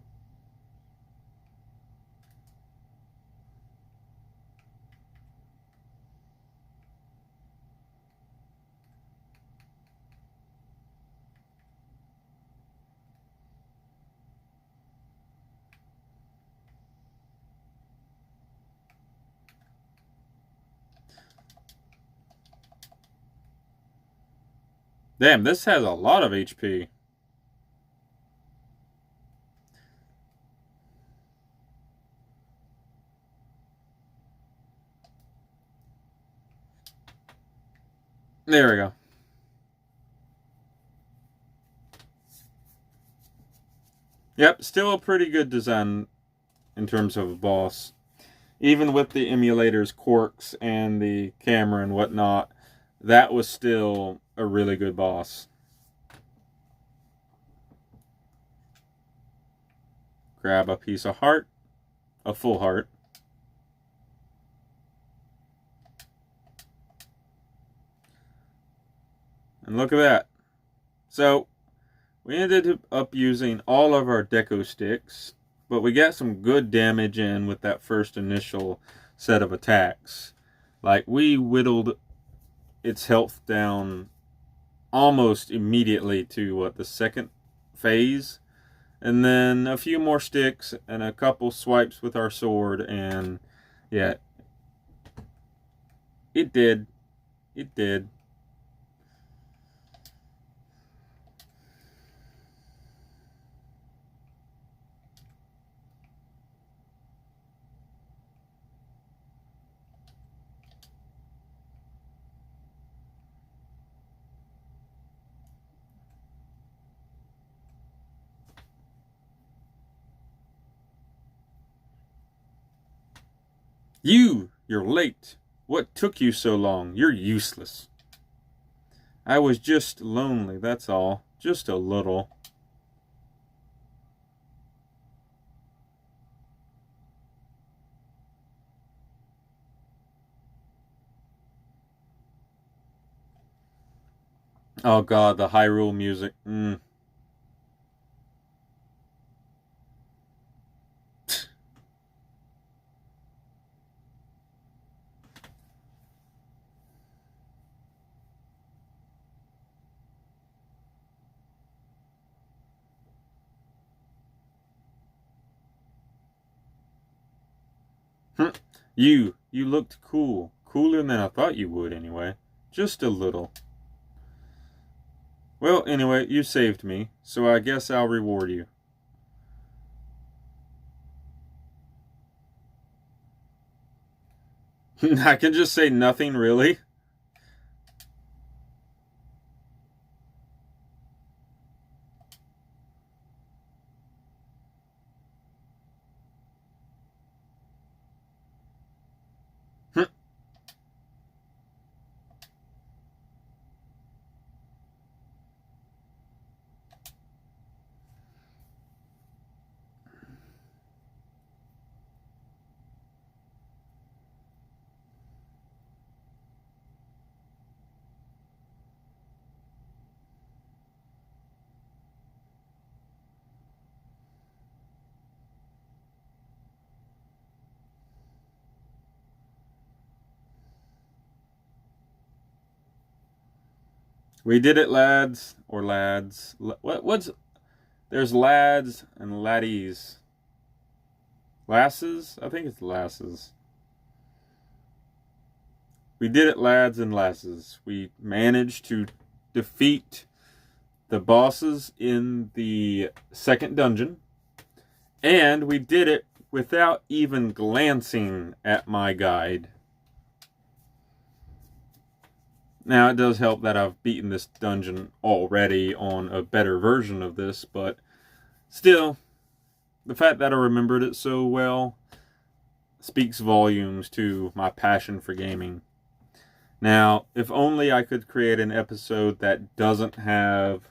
Damn, this has a lot of HP. There we go. Yep, still a pretty good design in terms of a boss. Even with the emulator's quirks and the camera and whatnot, that was still a really good boss. Grab a piece of heart, a full heart. And look at that. So, we ended up using all of our deco sticks, but we got some good damage in with that first initial set of attacks. Like, we whittled its health down almost immediately to, the second phase? And then a few more sticks and a couple swipes with our sword, and yeah, it did. It did. You're late. What took you so long? You're useless. I was just lonely, that's all. Just a little. Oh god, the Hyrule music. You looked cool. Cooler than I thought you would, anyway. Just a little. Well, anyway, you saved me, so I guess I'll reward you. I can just say nothing, really? We did it, lads. Or lads. What's... There's lads and laddies. Lasses? I think it's lasses. We did it, lads and lasses. We managed to defeat the bosses in the second dungeon. And we did it without even glancing at my guide. Now, it does help that I've beaten this dungeon already on a better version of this, but still, the fact that I remembered it so well speaks volumes to my passion for gaming. Now, if only I could create an episode that doesn't have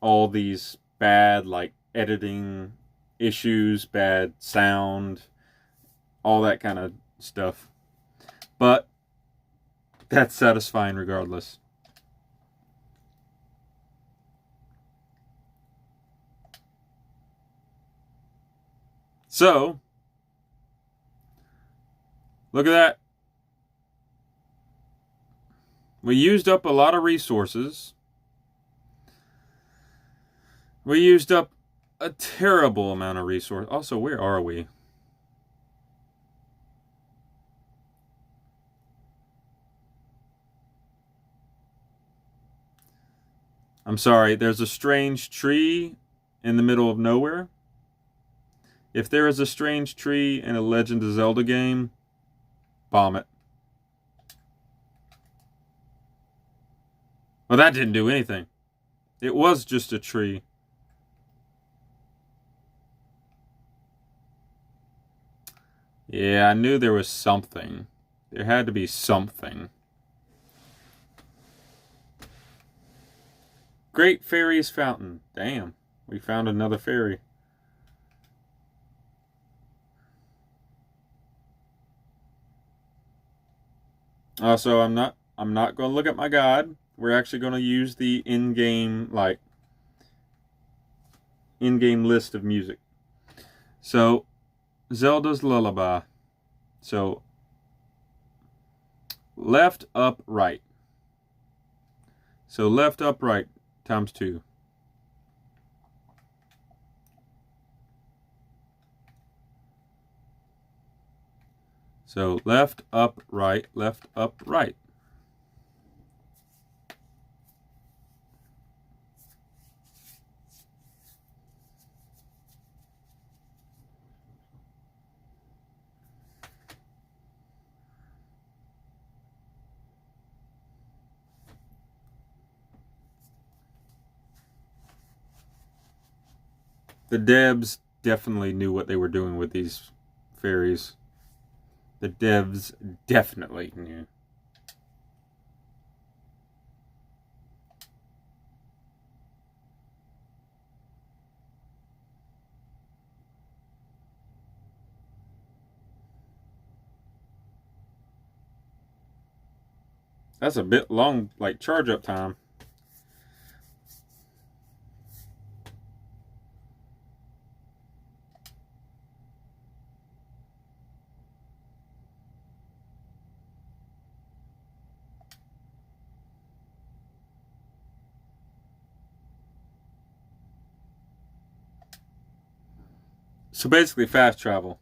all these bad, like, editing issues, bad sound, all that kind of stuff. But that's satisfying regardless. So, look at that. We used up a lot of resources. We used up a terrible amount of resources. Also, where are we? I'm sorry, there's a strange tree in the middle of nowhere. If there is a strange tree in a Legend of Zelda game, bomb it. Well, that didn't do anything. It was just a tree. Yeah, I knew there was something. There had to be something. Great Fairy's Fountain. Damn, we found another fairy. Also, I'm not going to look at my guide. We're actually going to use the in-game list of music. So, Zelda's Lullaby. So, left, up, right. So, left, up, right times 2. So, left, up, right, left, up, right. The devs definitely knew what they were doing with these fairies. The devs definitely knew. That's a bit long, like, charge up time. So basically, fast travel.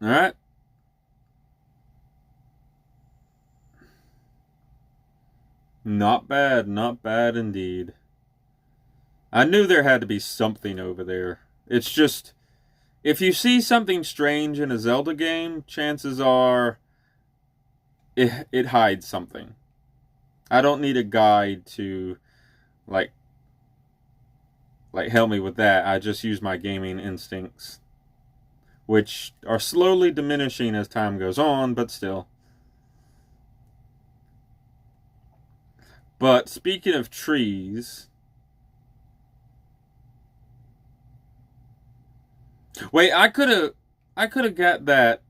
Alright. Not bad, not bad indeed. I knew there had to be something over there. It's just, if you see something strange in a Zelda game, chances are it hides something. I don't need a guide to like help me with that. I just use my gaming instincts, which are slowly diminishing as time goes on, but still. But speaking of trees, wait, I could have got that.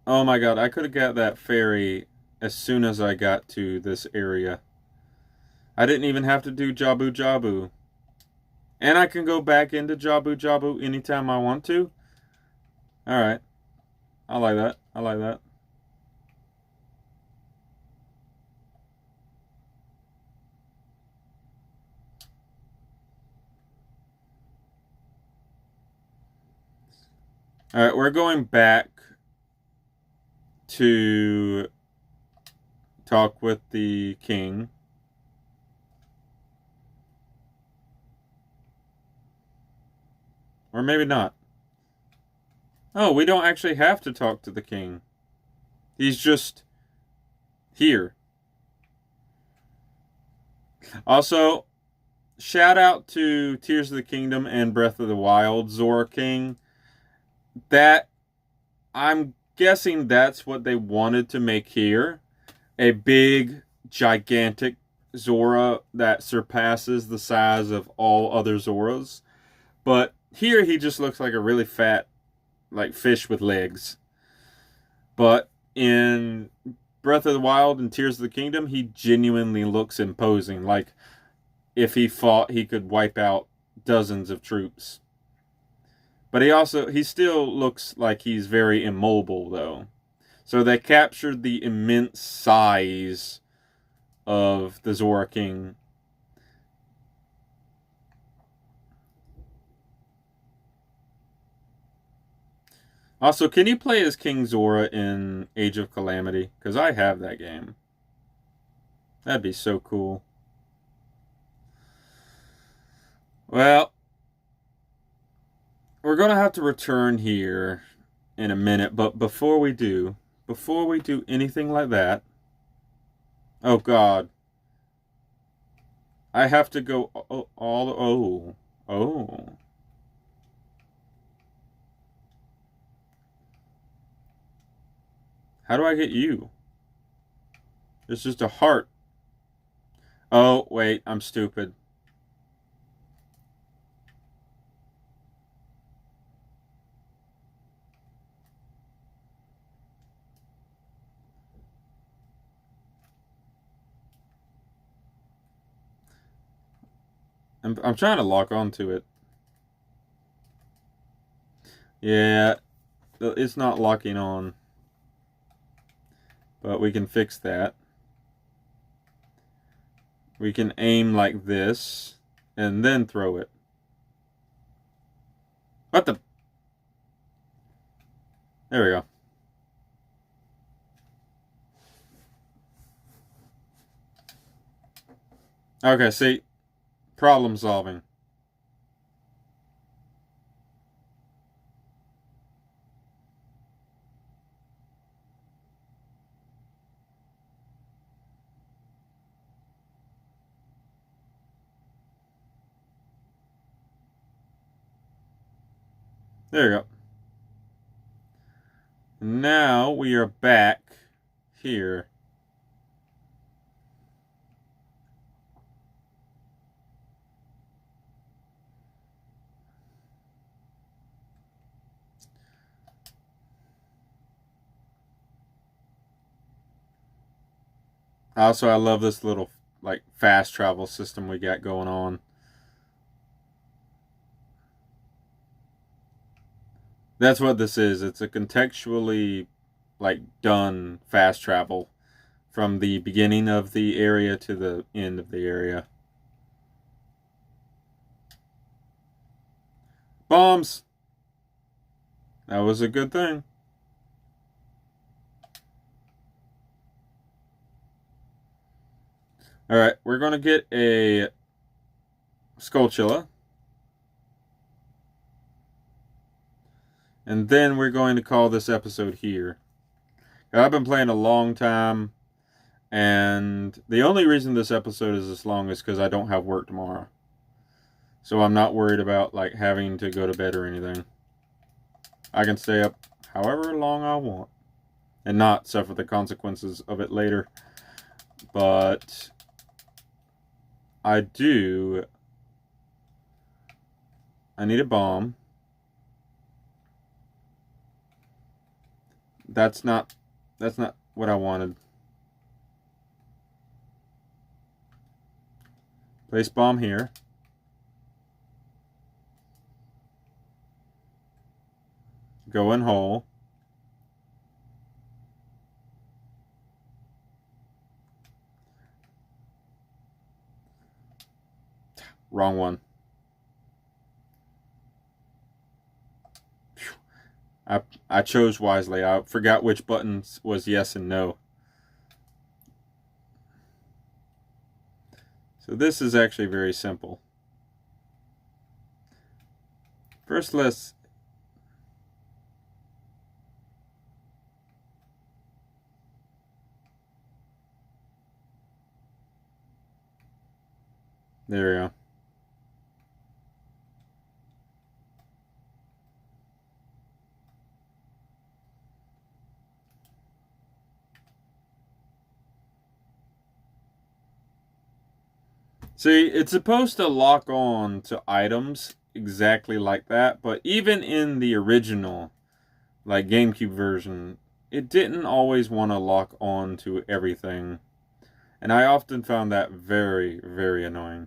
Oh my god, I could have got that fairy as soon as I got to this area. I didn't even have to do Jabu Jabu. And I can go back into Jabu Jabu anytime I want to. Alright. I like that. I like that. Alright, we're going back to talk with the king. Or maybe not. Oh, we don't actually have to talk to the king. He's just here. Also, shout out to Tears of the Kingdom and Breath of the Wild, Zora King. That, I'm guessing that's what they wanted to make here. A big, gigantic Zora that surpasses the size of all other Zoras. But here he just looks like a really fat, like, fish with legs. But in Breath of the Wild and Tears of the Kingdom, he genuinely looks imposing. Like, if he fought, he could wipe out dozens of troops. But he still looks like he's very immobile, though. So they captured the immense size of the Zora King. Also, can you play as King Zora in Age of Calamity? Because I have that game. That'd be so cool. Well, we're going to have to return here in a minute, but before we do anything like that, oh god, I have to go oh. How do I get you? It's just a heart. Oh, wait, I'm stupid. I'm trying to lock onto it. Yeah, it's not locking on. But we can fix that. We can aim like this and then throw it. What the? There we go. Okay, see? Problem solving. There you go. Now we are back here. Also, I love this little like fast travel system we got going on. That's what this is. It's a contextually like done fast travel from the beginning of the area to the end of the area. Bombs. That was a good thing. All right, we're going to get a Skullchilla. And then we're going to call this episode here. I've been playing a long time, and the only reason this episode is this long is because I don't have work tomorrow. So I'm not worried about like having to go to bed or anything. I can stay up however long I want and not suffer the consequences of it later. But I need a bomb. That's not what I wanted. Place bomb here. Go in hole. Wrong one. I chose wisely. I forgot which buttons was yes and no. So this is actually very simple. First, let's... There we go. See, it's supposed to lock on to items exactly like that, but even in the original, like GameCube version, it didn't always want to lock on to everything. And I often found that very, very annoying.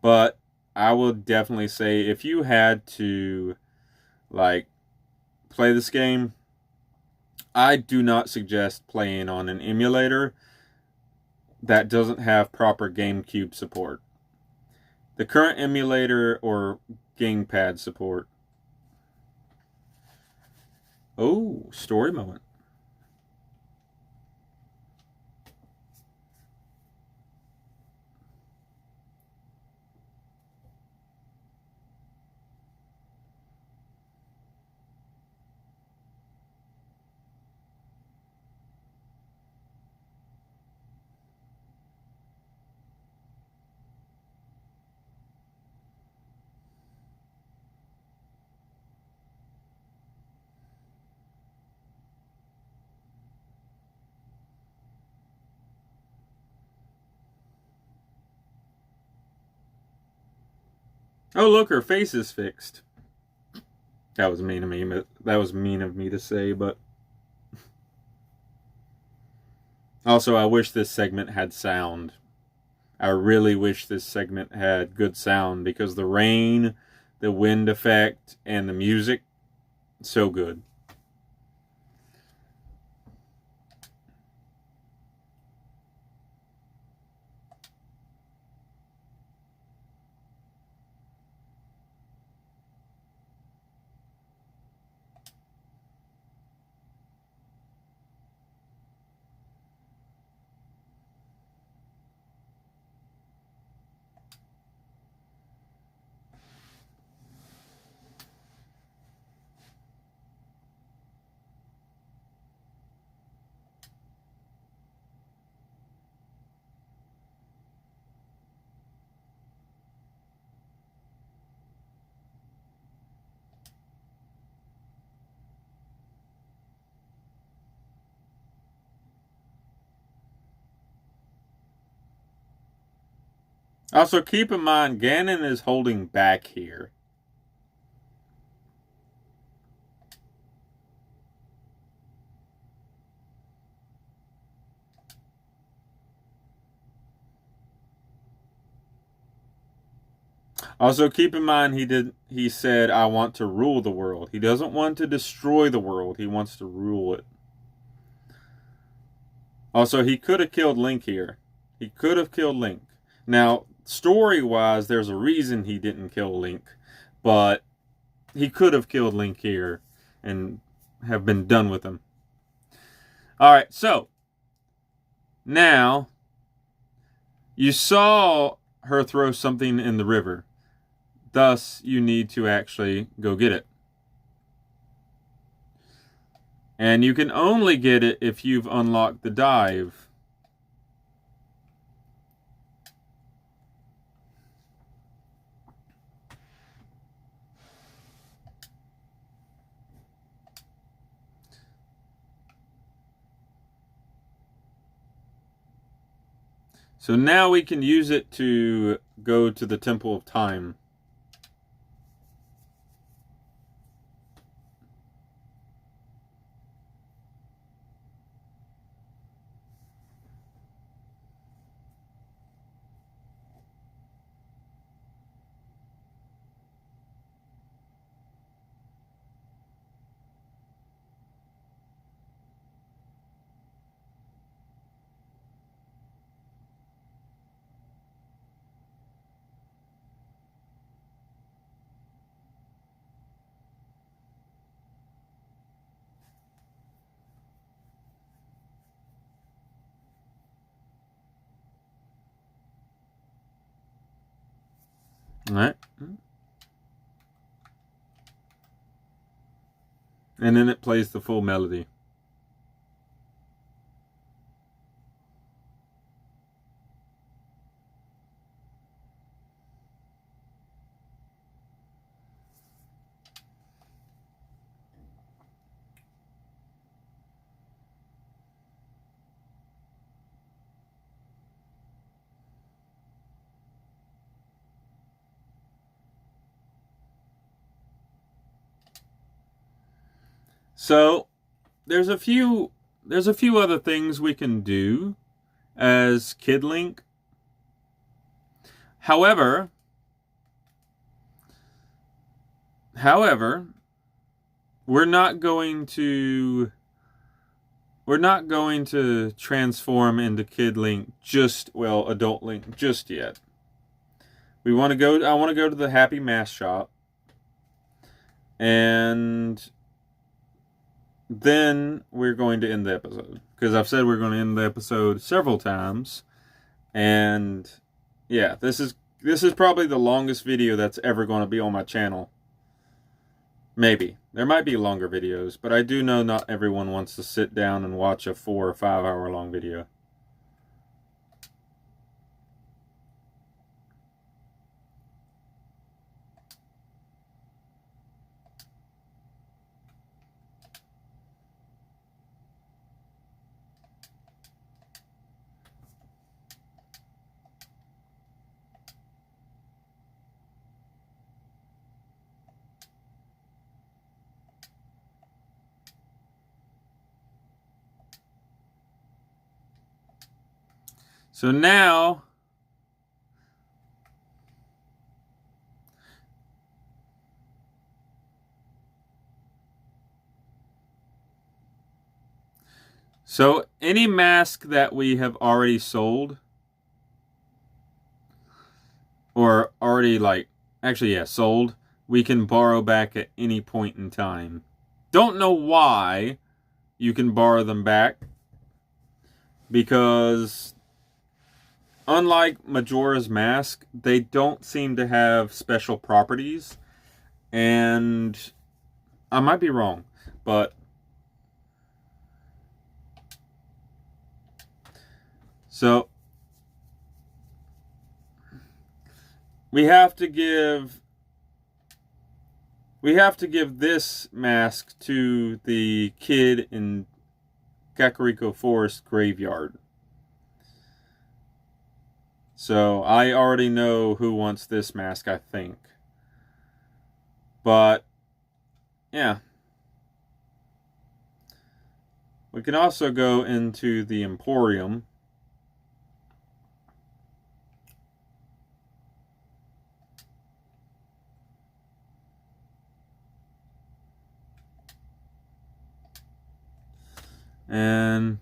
But I would definitely say if you had to, like, play this game, I do not suggest playing on an emulator that doesn't have proper GameCube support. The current emulator or gamepad support. Oh, story moment. Oh, look, her face is fixed. That was mean of me. That was mean of me to say, but also I wish this segment had sound. I really wish this segment had good sound because the rain, the wind effect, and the music, so good. Also, keep in mind, Ganon is holding back here. Also, keep in mind, he said, I want to rule the world. He doesn't want to destroy the world. He wants to rule it. Also, he could have killed Link here. He could have killed Link. Now, story-wise, there's a reason he didn't kill Link, but he could have killed Link here and have been done with him. Alright, so, now, you saw her throw something in the river. Thus, you need to actually go get it. And you can only get it if you've unlocked the dive. So now we can use it to go to the Temple of Time. Alright. And then it plays the full melody. So there's a few other things we can do as Kid Link. However, we're not going to transform into Kid Link Adult Link just yet. I want to go to the Happy Mask Shop, and then we're going to end the episode, because I've said we're going to end the episode several times. And yeah, this is probably the longest video that's ever going to be on my channel. Maybe there might be longer videos, but I do know not everyone wants to sit down and watch a 4 or 5 hour long video. So now, any mask that we have already sold, or already sold, we can borrow back at any point in time. Don't know why you can borrow them back, because unlike Majora's Mask, they don't seem to have special properties. And I might be wrong, but so we have to give this mask to the kid in Kakariko Forest graveyard. So I already know who wants this mask, I think. But, yeah. We can also go into the Emporium. And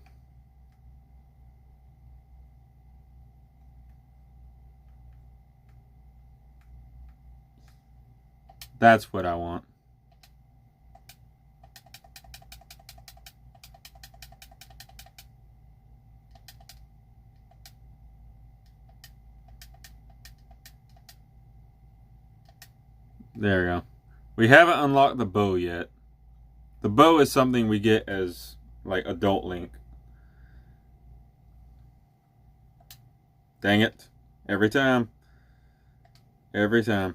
that's what I want. There we go. We haven't unlocked the bow yet. The bow is something we get as, like, adult Link. Dang it. Every time. Every time.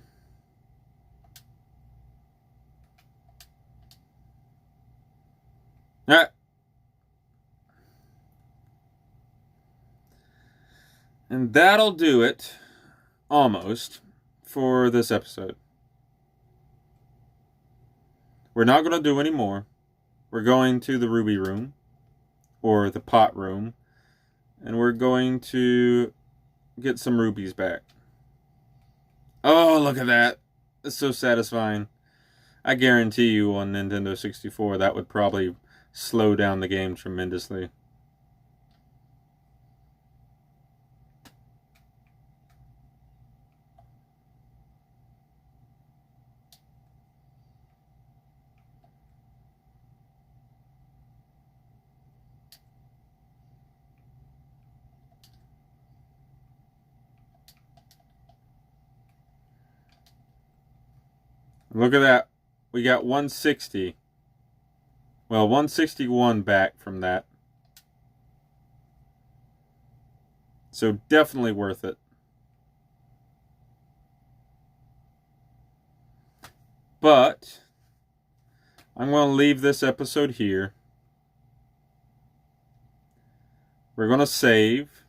Ah. And that'll do it, almost, for this episode. We're not going to do any more. We're going to the ruby room, or the pot room, and we're going to get some rubies back. Oh, look at that. It's so satisfying. I guarantee you on Nintendo 64 that would probably slow down the game tremendously. Look at that. We got 160. Well, 161 back from that. So definitely worth it. But I'm going to leave this episode here. We're going to save.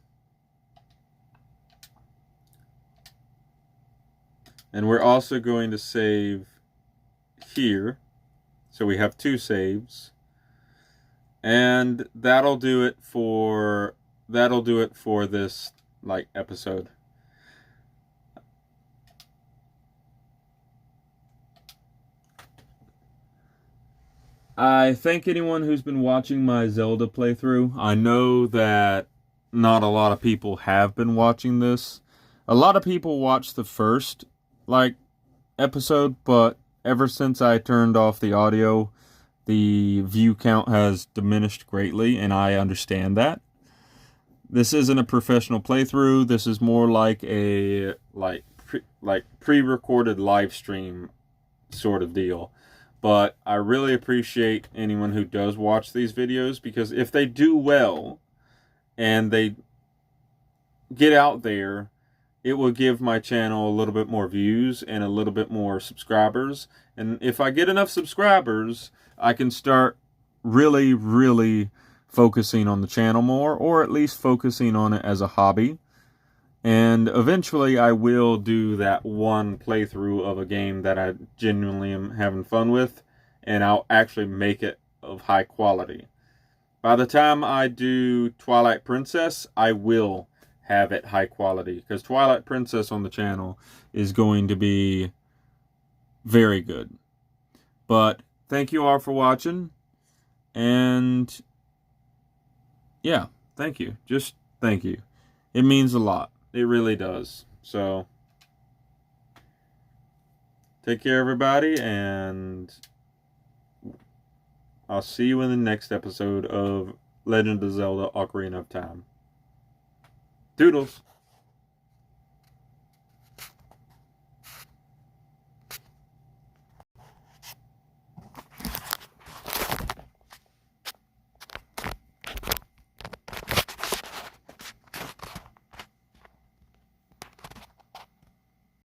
And we're also going to save here. So we have 2 saves. And that'll do it for this, like, episode. I thank anyone who's been watching my Zelda playthrough. I know that not a lot of people have been watching this. A lot of people watched the first, like, episode, but ever since I turned off the audio, the view count has diminished greatly, and I understand that. This isn't a professional playthrough. This is more like a pre-recorded live stream sort of deal. But I really appreciate anyone who does watch these videos, because if they do well and they get out there, it will give my channel a little bit more views and a little bit more subscribers. And if I get enough subscribers, I can start really, really focusing on the channel more, or at least focusing on it as a hobby. And eventually I will do that one playthrough of a game that I genuinely am having fun with, and I'll actually make it of high quality. By the time I do Twilight Princess, I will have it high quality, because Twilight Princess on the channel is going to be very good. But thank you all for watching, and yeah, thank you. Just thank you. It means a lot. It really does. So, take care, everybody, and I'll see you in the next episode of Legend of Zelda: Ocarina of Time. Doodles!